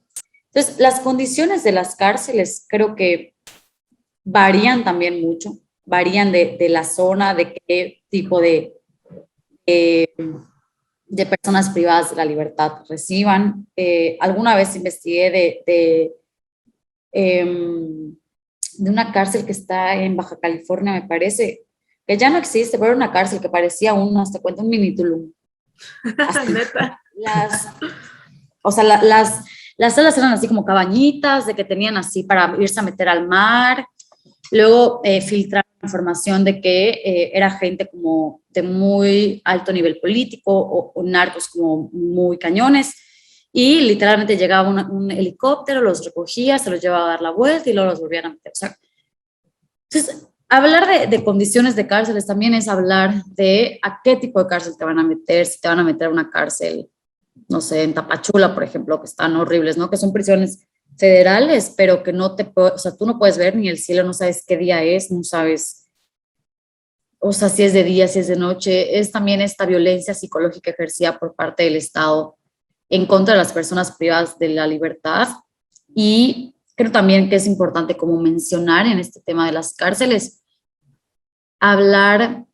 Entonces, las condiciones de las cárceles creo que varían también mucho, varían de la zona, de qué tipo de personas privadas de la libertad reciban. Alguna vez investigué de una cárcel que está en Baja California, me parece, que ya no existe, pero era una cárcel que parecía hasta cuenta, un mini Tulum. Así, Neta. o sea, las salas eran así como cabañitas, de que tenían así para irse a meter al mar. Luego filtraron información de que era gente como de muy alto nivel político o narcos como muy cañones. Y literalmente llegaba un helicóptero, los recogía, se los llevaba a dar la vuelta y luego los volvían a meter. O sea, entonces, hablar de condiciones de cárceles también es hablar de a qué tipo de cárcel te van a meter, si te van a meter a una cárcel, no sé, en Tapachula, por ejemplo, que están horribles, ¿no? Que son prisiones federales, pero que no o sea, tú no puedes ver ni el cielo, no sabes qué día es, no sabes, o sea, si es de día, si es de noche. Es también esta violencia psicológica ejercida por parte del Estado en contra de las personas privadas de la libertad. Y creo también que es importante como mencionar en este tema de las cárceles, hablar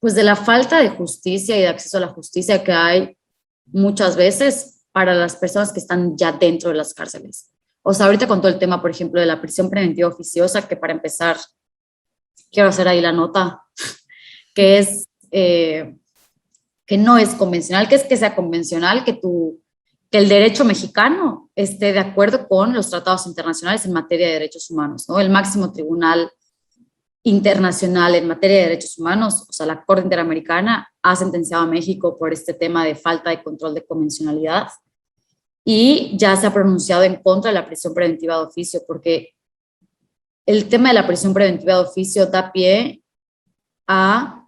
pues de la falta de justicia y de acceso a la justicia que hay muchas veces para las personas que están ya dentro de las cárceles. O sea, ahorita con todo el tema, por ejemplo, de la prisión preventiva oficiosa, que para empezar, quiero hacer ahí la nota, que es que no es convencional, que es que sea convencional, que el derecho mexicano esté de acuerdo con los tratados internacionales en materia de derechos humanos, ¿no? El máximo tribunal internacional en materia de derechos humanos, o sea, la Corte Interamericana, ha sentenciado a México por este tema de falta de control de convencionalidad y ya se ha pronunciado en contra de la prisión preventiva de oficio, porque el tema de la prisión preventiva de oficio da pie a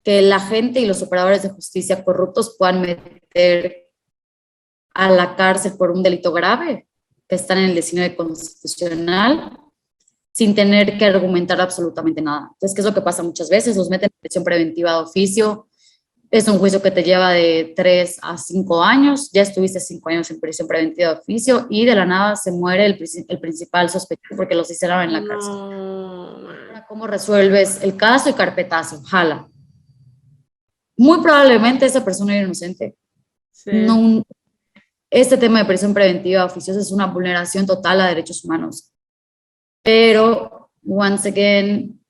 que la gente y los operadores de justicia corruptos puedan meter a la cárcel por un delito grave, que están en el 19 constitucional, sin tener que argumentar absolutamente nada. Entonces, ¿qué es lo que pasa muchas veces? Los meten en prisión preventiva de oficio, es un juicio que te lleva de 3 a 5 años, ya estuviste 5 años en prisión preventiva de oficio y de la nada se muere el principal sospechoso porque los hicieron en la cárcel. Ahora, ¿cómo resuelves el caso? Y carpetazo, jala. Muy probablemente esa persona era inocente. Sí. No, este tema de prisión preventiva oficiosa es una vulneración total a derechos humanos. Pero, once again,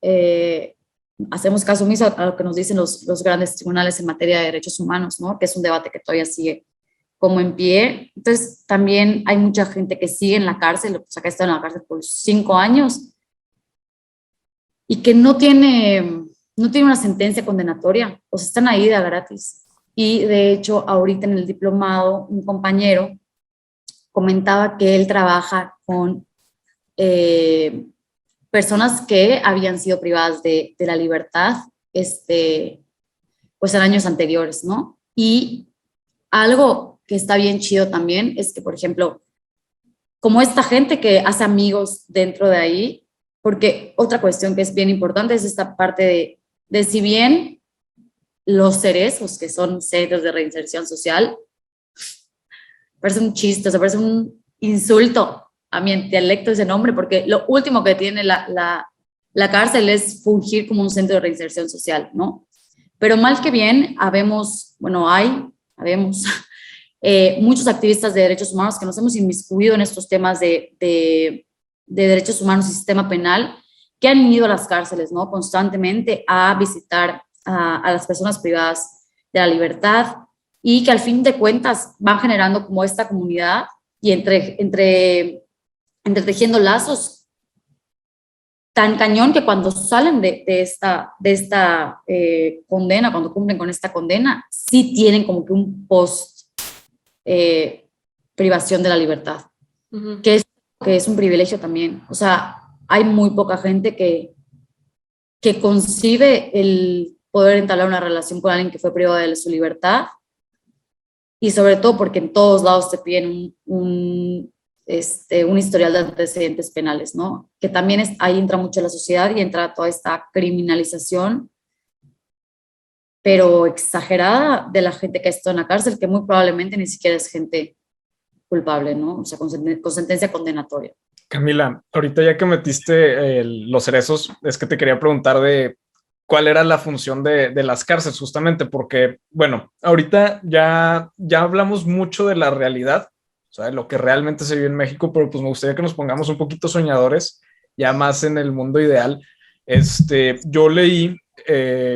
hacemos caso omiso a lo que nos dicen los grandes tribunales en materia de derechos humanos, ¿no? Que es un debate que todavía sigue como en pie. Entonces, también hay mucha gente que sigue en la cárcel, o sea, que está en la cárcel por 5 años y que no tiene una sentencia condenatoria, o sea, están ahí de gratis. Y de hecho, ahorita en el diplomado, un compañero comentaba que él trabaja con personas que habían sido privadas de la libertad, pues en años anteriores, ¿no? Y algo que está bien chido también es que, por ejemplo, como esta gente que hace amigos dentro de ahí, porque otra cuestión que es bien importante es esta parte de si bien los cerezos, que son centros de reinserción social, parece un chiste, o sea, parece un insulto a mi intelecto ese nombre, porque lo último que tiene la cárcel es fungir como un centro de reinserción social, ¿no? Pero mal que bien, habemos muchos activistas de derechos humanos que nos hemos inmiscuido en estos temas de derechos humanos y sistema penal, que han ido a las cárceles, ¿no? Constantemente a visitar a las personas privadas de la libertad y que al fin de cuentas van generando como esta comunidad y entretejiendo lazos tan cañón que cuando salen de esta condena, cuando cumplen con esta condena, sí tienen como que un post privación de la libertad, Uh-huh. que es un privilegio también. O sea, hay muy poca gente que concibe el poder entablar una relación con alguien que fue privado de su libertad, y sobre todo porque en todos lados te piden un historial de antecedentes penales, ¿no? Que también ahí entra mucho la sociedad y entra toda esta criminalización, pero exagerada, de la gente que está en la cárcel, que muy probablemente ni siquiera es gente culpable, ¿no? O sea, con sentencia condenatoria. Camila, ahorita ya que metiste los cerezos, es que te quería preguntar de cuál era la función de las cárceles, justamente, porque, bueno, ahorita ya hablamos mucho de la realidad, o sea, de lo que realmente se vive en México, pero pues me gustaría que nos pongamos un poquito soñadores, ya más en el mundo ideal. Yo leí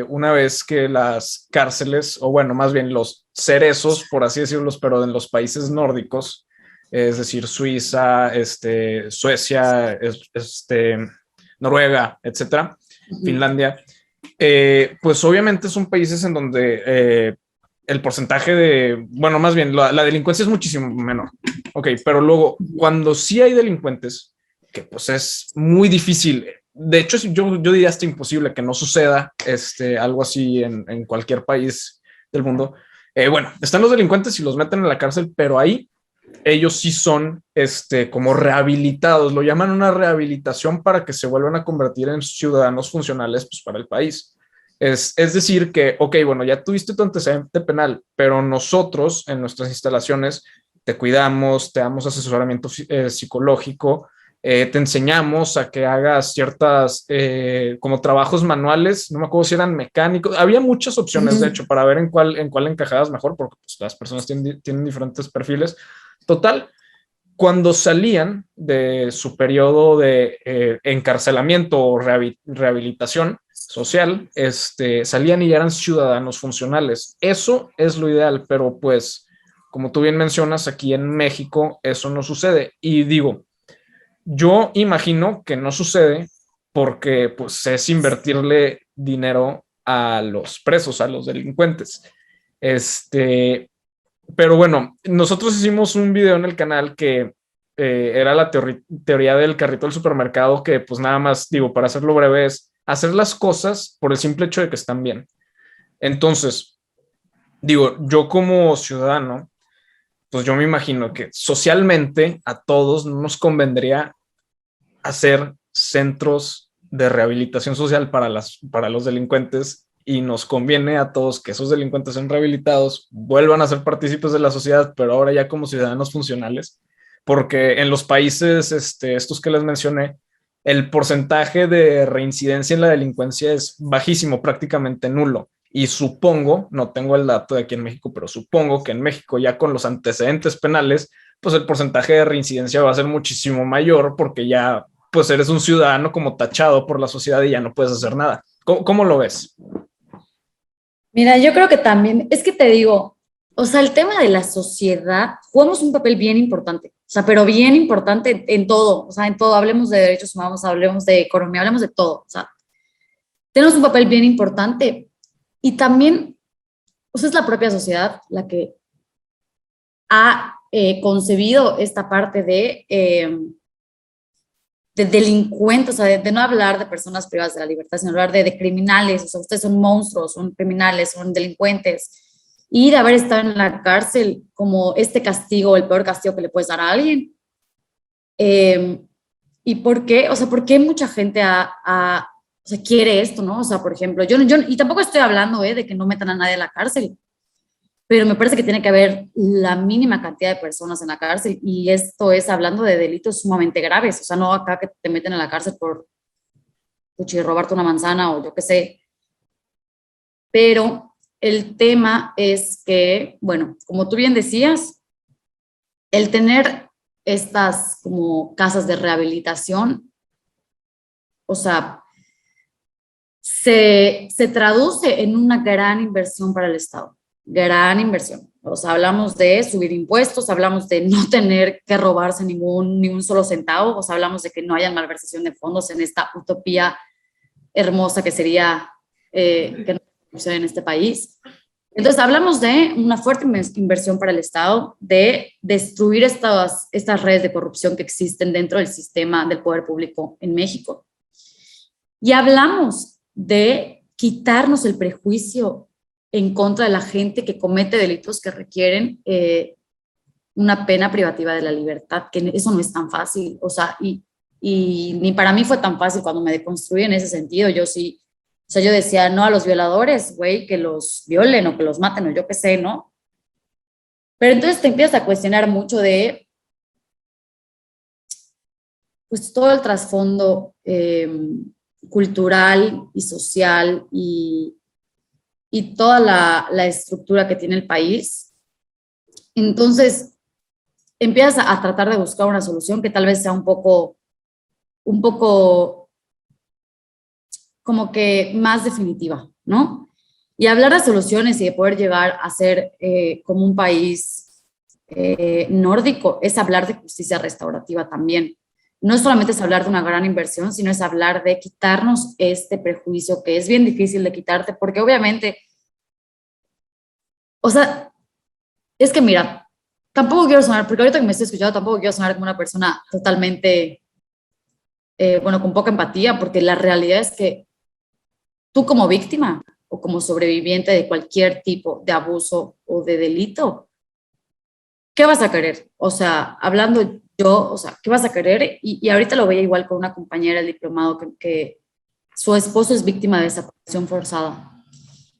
una vez que las cárceles, o bueno, más bien los cerezos, por así decirlo, pero en los países nórdicos, es decir, Suiza, Suecia, Noruega, etcétera, Finlandia, pues obviamente son países en donde el porcentaje bueno, más bien la delincuencia es muchísimo menor. Ok, pero luego, cuando sí hay delincuentes, que pues es muy difícil, de hecho, yo diría hasta imposible que no suceda algo así en cualquier país del mundo. Bueno, están los delincuentes y los meten en la cárcel, pero ahí ellos sí son como rehabilitados, lo llaman una rehabilitación para que se vuelvan a convertir en ciudadanos funcionales pues, para el país. Es decir que, ok, bueno, ya tuviste tu antecedente penal, pero nosotros en nuestras instalaciones te cuidamos, te damos asesoramiento psicológico, te enseñamos a que hagas ciertas como trabajos manuales, no me acuerdo si eran mecánicos, había muchas opciones de hecho para ver en cuál encajabas mejor, porque pues, las personas tienen diferentes perfiles. Total, cuando salían de su periodo de encarcelamiento o rehabilitación social, salían y ya eran ciudadanos funcionales. Eso es lo ideal, pero pues, como tú bien mencionas, aquí en México eso no sucede. Y digo, yo imagino que no sucede porque pues es invertirle dinero a los presos, a los delincuentes. Pero bueno, nosotros hicimos un video en el canal que era la teoría del carrito del supermercado, que pues nada más, digo, para hacerlo breve, es hacer las cosas por el simple hecho de que están bien. Entonces, digo, yo como ciudadano, pues yo me imagino que socialmente a todos nos convendría hacer centros de rehabilitación social para los delincuentes, y nos conviene a todos que esos delincuentes sean rehabilitados, vuelvan a ser partícipes de la sociedad, pero ahora ya como ciudadanos funcionales, porque en los países estos que les mencioné, el porcentaje de reincidencia en la delincuencia es bajísimo, prácticamente nulo. Y supongo, no tengo el dato de aquí en México, pero supongo que en México ya con los antecedentes penales, pues el porcentaje de reincidencia va a ser muchísimo mayor porque ya pues eres un ciudadano como tachado por la sociedad y ya no puedes hacer nada. ¿Cómo lo ves? Mira, yo creo que también, es que te digo, o sea, el tema de la sociedad, jugamos un papel bien importante, o sea, pero bien importante en todo, o sea, en todo, hablemos de derechos humanos, hablemos de economía, hablemos de todo, o sea, tenemos un papel bien importante y también, o sea, es la propia sociedad la que ha concebido esta parte de delincuentes, o sea, de no hablar de personas privadas de la libertad, sino hablar de criminales, o sea, ustedes son monstruos, son criminales, son delincuentes. y de haber estado en la cárcel como este castigo, el peor castigo que le puedes dar a alguien. ¿Y por qué? O sea, ¿por qué mucha gente o sea, quiere esto, ¿no? O sea, por ejemplo, y tampoco estoy hablando de que no metan a nadie a la cárcel, pero me parece que tiene que haber la mínima cantidad de personas en la cárcel, y esto es hablando de delitos sumamente graves, o sea, no acá que te meten a la cárcel por robarte una manzana o yo qué sé. Pero el tema es que, bueno, como tú bien decías, el tener estas como casas de rehabilitación, o sea, se traduce en una gran inversión para el Estado, gran inversión. O sea, hablamos de subir impuestos, hablamos de no tener que robarse ni un solo centavo, o sea, hablamos de que no haya malversación de fondos en esta utopía hermosa que sería que no suceda en este país. Entonces, hablamos de una fuerte inversión para el Estado, de destruir estas redes de corrupción que existen dentro del sistema del poder público en México. Y hablamos de quitarnos el prejuicio en contra de la gente que comete delitos que requieren una pena privativa de la libertad, que eso no es tan fácil. O sea, y ni para mí fue tan fácil cuando me deconstruí en ese sentido. Yo sí, o sea, yo decía, no a los violadores, güey, que los violen o que los maten o yo qué sé, ¿no? Pero entonces te empiezas a cuestionar mucho de, pues, todo el trasfondo cultural y social y toda la estructura que tiene el país. Entonces, empiezas a tratar de buscar una solución que tal vez sea un poco como que más definitiva, ¿no? Y hablar de soluciones y de poder llegar a ser como un país nórdico es hablar de justicia restaurativa también. No solamente es hablar de una gran inversión, sino es hablar de quitarnos este prejuicio que es bien difícil de quitarte, porque obviamente, o sea, es que mira, tampoco quiero sonar, porque ahorita que me estoy escuchando, tampoco quiero sonar como una persona totalmente, bueno, con poca empatía, porque la realidad es que tú como víctima o como sobreviviente de cualquier tipo de abuso o de delito, ¿qué vas a querer? O sea, hablando yo, o sea, ¿qué vas a querer? Y ahorita lo veía igual con una compañera del diplomado que su esposo es víctima de desaparición forzada.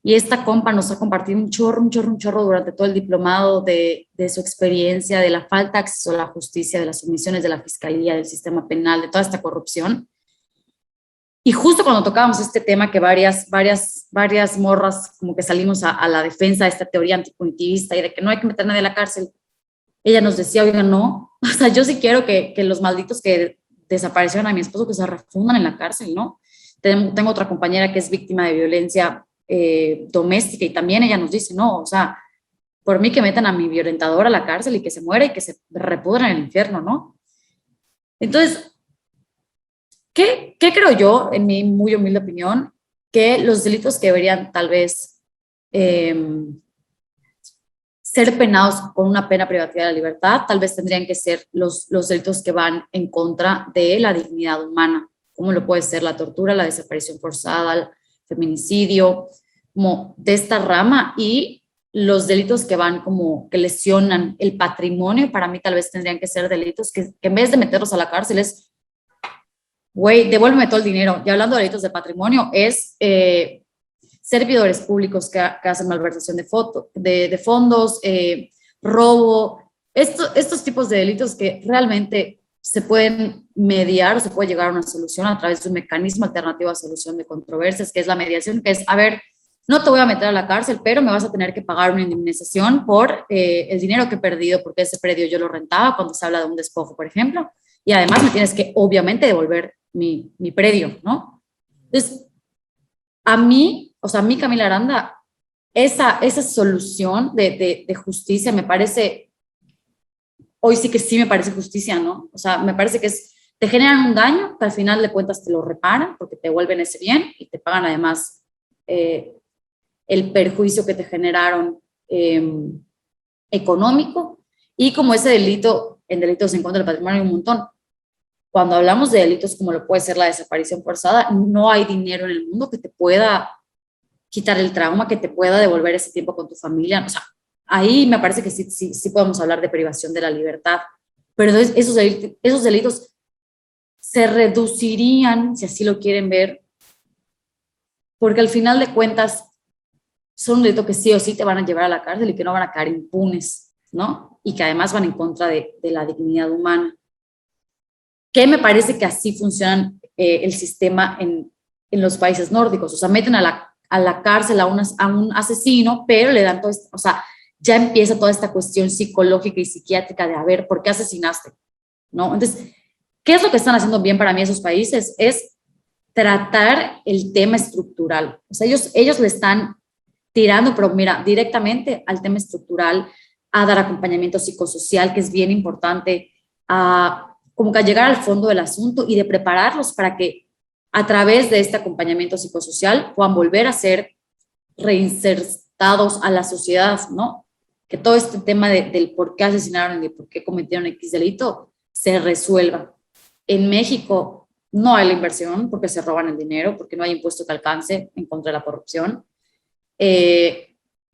Y esta compa nos ha compartido un chorro durante todo el diplomado de su experiencia, de la falta de acceso a la justicia, de las omisiones de la fiscalía, del sistema penal, de toda esta corrupción. Y justo cuando tocábamos este tema, que varias morras como que salimos a la defensa de esta teoría antipunitivista y de que no hay que meter a nadie a la cárcel, ella nos decía, oigan, no, o sea, yo sí quiero que los malditos que desaparecieron a mi esposo que se refundan en la cárcel, ¿no? Tengo otra compañera que es víctima de violencia doméstica y también ella nos dice, no, o sea, por mí que metan a mi violentador a la cárcel y que se muera y que se repudra en el infierno, ¿no? Entonces, ¿qué creo yo, en mi muy humilde opinión? Que los delitos que deberían tal vez ser penados con una pena privativa de la libertad, tal vez tendrían que ser los delitos que van en contra de la dignidad humana, como lo puede ser la tortura, la desaparición forzada, el feminicidio, como de esta rama, y los delitos que van como que lesionan el patrimonio, para mí tal vez tendrían que ser delitos que en vez de meterlos a la cárcel es, güey, devuélveme todo el dinero. Y hablando de delitos de patrimonio, es servidores públicos que hacen malversación de fondos, robo, estos tipos de delitos que realmente se pueden mediar o se puede llegar a una solución a través de un mecanismo alternativo a solución de controversias, que es la mediación, que es, a ver, no te voy a meter a la cárcel, pero me vas a tener que pagar una indemnización por el dinero que he perdido, porque ese predio yo lo rentaba cuando se habla de un despojo, por ejemplo, y además me tienes que, obviamente, devolver mi predio, ¿no? Entonces, a mí, o sea, a mí, Camila Aranda, esa solución de justicia me parece, hoy sí me parece justicia, ¿no? O sea, me parece que te generan un daño, que al final de cuentas te lo reparan, porque te devuelven ese bien y te pagan además el perjuicio que te generaron económico, y como ese delito, en delitos en contra del patrimonio hay un montón. Cuando hablamos de delitos como lo puede ser la desaparición forzada, no hay dinero en el mundo que te pueda quitar el trauma, que te pueda devolver ese tiempo con tu familia. O sea, ahí me parece que sí podemos hablar de privación de la libertad. Pero entonces esos delitos se reducirían, si así lo quieren ver, porque al final de cuentas son un delito que sí o sí te van a llevar a la cárcel y que no van a caer impunes, ¿no? Y que además van en contra de la dignidad humana. Que me parece que así funciona el sistema en los países nórdicos. O sea, meten a la cárcel a un asesino, pero le dan todo esto, o sea, ya empieza toda esta cuestión psicológica y psiquiátrica de, a ver, ¿por qué asesinaste? ¿No? Entonces, ¿qué es lo que están haciendo bien para mí esos países? Es tratar el tema estructural. O sea, ellos le están tirando, pero mira, directamente al tema estructural, a dar acompañamiento psicosocial, que es bien importante, a como que a llegar al fondo del asunto y de prepararlos para que a través de este acompañamiento psicosocial puedan volver a ser reinsertados a la sociedad, ¿no? Que todo este tema del por qué asesinaron y de por qué cometieron X delito se resuelva. En México no hay la inversión porque se roban el dinero, porque no hay impuesto que alcance en contra de la corrupción.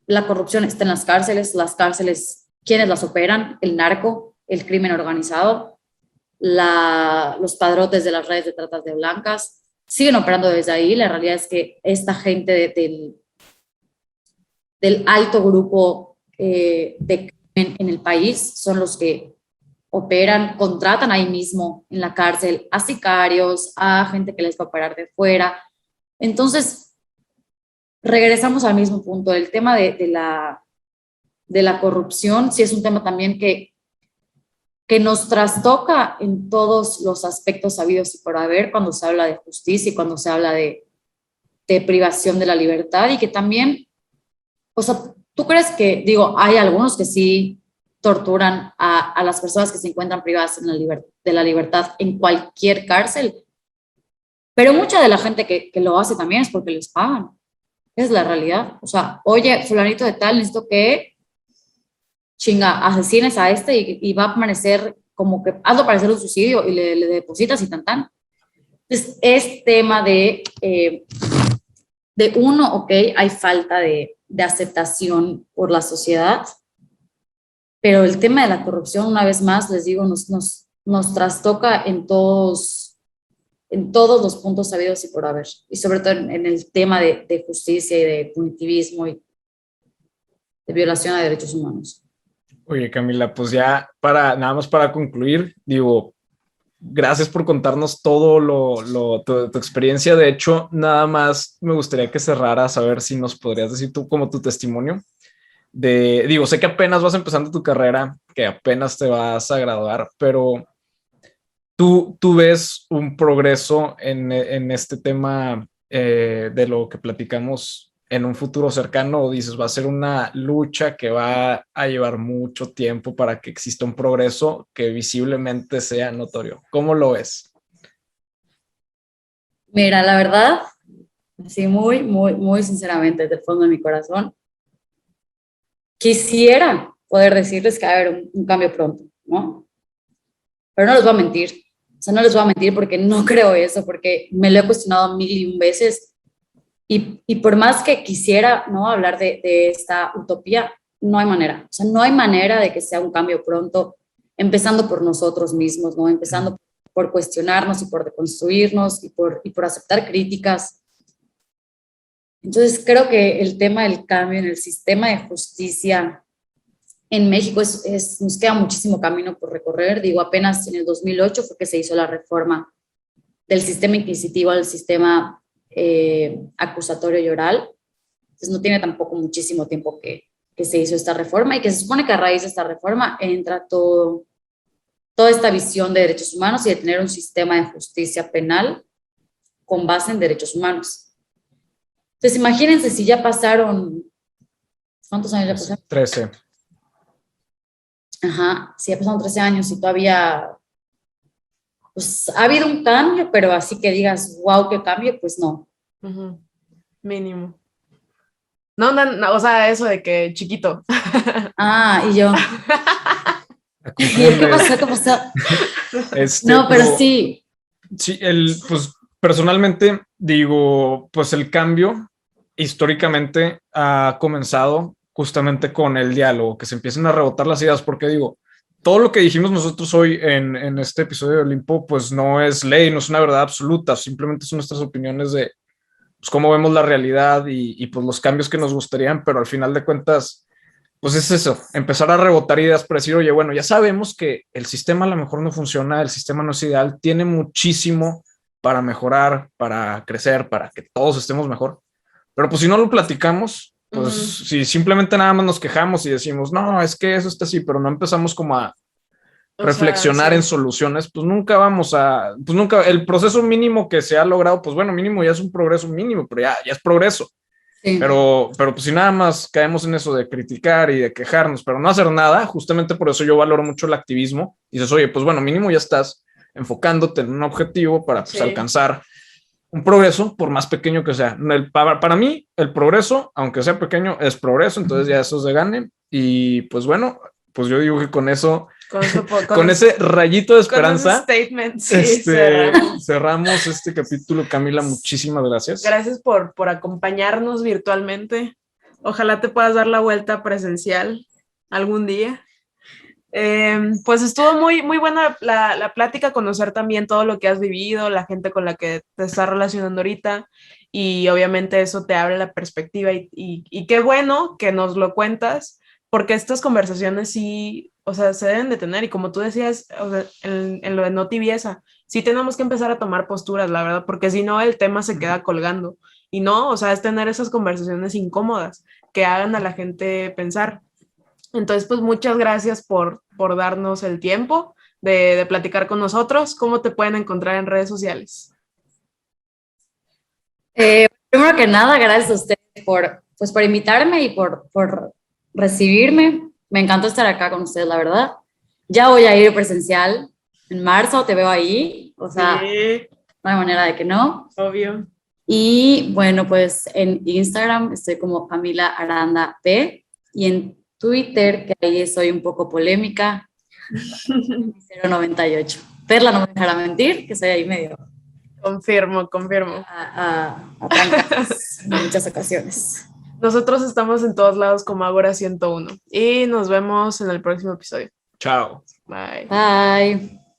La corrupción está en las cárceles, ¿quiénes las operan? El narco, el crimen organizado, los padrotes de las redes de tratas de blancas, siguen operando desde ahí. La realidad es que esta gente del alto grupo de crimen en el país son los que operan, contratan ahí mismo en la cárcel a sicarios, a gente que les va a operar de fuera. Entonces, regresamos al mismo punto. El tema de la corrupción sí es un tema también que nos trastoca en todos los aspectos habidos y por haber, cuando se habla de justicia y cuando se habla de privación de la libertad, y que también, o sea, ¿tú crees que, digo, hay algunos que sí torturan a las personas que se encuentran privadas de la libertad en cualquier cárcel? Pero mucha de la gente que lo hace también es porque les pagan. Es la realidad. O sea, oye, fulanito de tal, necesito que asesines a este y va a amanecer como que hazlo parecer un suicidio y le depositas y tan. Entonces, es tema de uno, ok, hay falta de aceptación por la sociedad, pero el tema de la corrupción, una vez más, les digo, nos trastoca en todos los puntos sabidos y por haber, y sobre todo en el tema de justicia y de punitivismo y de violación a derechos humanos. Oye, Camila, pues ya nada más para concluir, digo, gracias por contarnos todo tu experiencia. De hecho, nada más me gustaría que cerraras a ver si nos podrías decir tú como tu testimonio digo, sé que apenas vas empezando tu carrera, que apenas te vas a graduar, pero tú ves un progreso en este tema de lo que platicamos en un futuro cercano, o dices va a ser una lucha que va a llevar mucho tiempo para que exista un progreso que visiblemente sea notorio. ¿Cómo lo ves? Mira, la verdad, sí, muy, muy, muy sinceramente, desde el fondo de mi corazón, quisiera poder decirles que va a haber un cambio pronto, ¿no? Pero no les voy a mentir. O sea, no les voy a mentir porque no creo eso, porque me lo he cuestionado 1001 veces. Y por más que quisiera, ¿no?, hablar de esta utopía, no hay manera. O sea, no hay manera de que sea un cambio pronto, empezando por nosotros mismos, ¿no? Empezando por cuestionarnos y por deconstruirnos y por aceptar críticas. Entonces, creo que el tema del cambio en el sistema de justicia en México nos queda muchísimo camino por recorrer. Digo, apenas en el 2008 fue que se hizo la reforma del sistema inquisitivo al sistema acusatorio y oral. Entonces no tiene tampoco muchísimo tiempo que se hizo esta reforma, y que se supone que a raíz de esta reforma entra toda esta visión de derechos humanos y de tener un sistema de justicia penal con base en derechos humanos. Entonces imagínense si ya pasaron, ¿cuántos años ya pasaron? 13. Ajá, si ya pasaron 13 años y todavía pues ha habido un cambio, pero así que digas, wow, qué cambio, pues no. Mínimo. No, o sea, eso de que chiquito. Y yo. ¿Qué pasó? ¿Qué pasó? No, pero sí. Sí, pues personalmente digo, pues el cambio históricamente ha comenzado justamente con el diálogo, que se empiecen a rebotar las ideas, porque digo, todo lo que dijimos nosotros hoy en este episodio de Olimpo, pues no es ley, no es una verdad absoluta, simplemente son nuestras opiniones de pues, cómo vemos la realidad y pues los cambios que nos gustarían, pero al final de cuentas, pues es eso, empezar a rebotar ideas para decir, oye, bueno, ya sabemos que el sistema a lo mejor no funciona, el sistema no es ideal, tiene muchísimo para mejorar, para crecer, para que todos estemos mejor. Pero pues si no lo platicamos, pues si simplemente nada más nos quejamos y decimos, no, es que eso está así, pero no empezamos como a reflexionar en soluciones, pues nunca vamos a, pues nunca, el proceso mínimo que se ha logrado, pues bueno, mínimo ya es un progreso mínimo, pero ya es progreso. Sí. Pero pues si nada más caemos en eso de criticar y de quejarnos, pero no hacer nada, justamente por eso yo valoro mucho el activismo. Y dices, oye, pues bueno, mínimo ya estás enfocándote en un objetivo para pues, alcanzar un progreso, por más pequeño que sea. Para mí, el progreso, aunque sea pequeño, es progreso, entonces ya eso es de gane. Y pues bueno, pues yo digo que con eso, con ese rayito de esperanza, statement, sí, cerramos este capítulo. Camila, muchísimas gracias. Gracias por acompañarnos virtualmente. Ojalá te puedas dar la vuelta presencial algún día. Pues estuvo muy, muy buena la plática, conocer también todo lo que has vivido, la gente con la que te estás relacionando ahorita, y obviamente eso te abre la perspectiva y qué bueno que nos lo cuentas, porque estas conversaciones sí, o sea, se deben de tener, y como tú decías, o sea, en lo de no tibieza, sí tenemos que empezar a tomar posturas, la verdad, porque si no el tema se queda colgando, y no, o sea, es tener esas conversaciones incómodas que hagan a la gente pensar. Entonces, pues muchas gracias por darnos el tiempo de platicar con nosotros. ¿Cómo te pueden encontrar en redes sociales? Primero que nada, gracias a ustedes por invitarme y por recibirme. Me encantó estar acá con ustedes, la verdad. Ya voy a ir presencial en marzo, te veo ahí. O sea, sí. No hay manera de que no. Obvio. Y bueno, pues en Instagram estoy como Camila Aranda P, y en Twitter, que ahí soy un poco polémica, 098. Perla no me dejará mentir, que soy ahí medio... Confirmo. A trancas en muchas ocasiones. Nosotros estamos en todos lados como Agora 101 y nos vemos en el próximo episodio. Chao. Bye. Bye.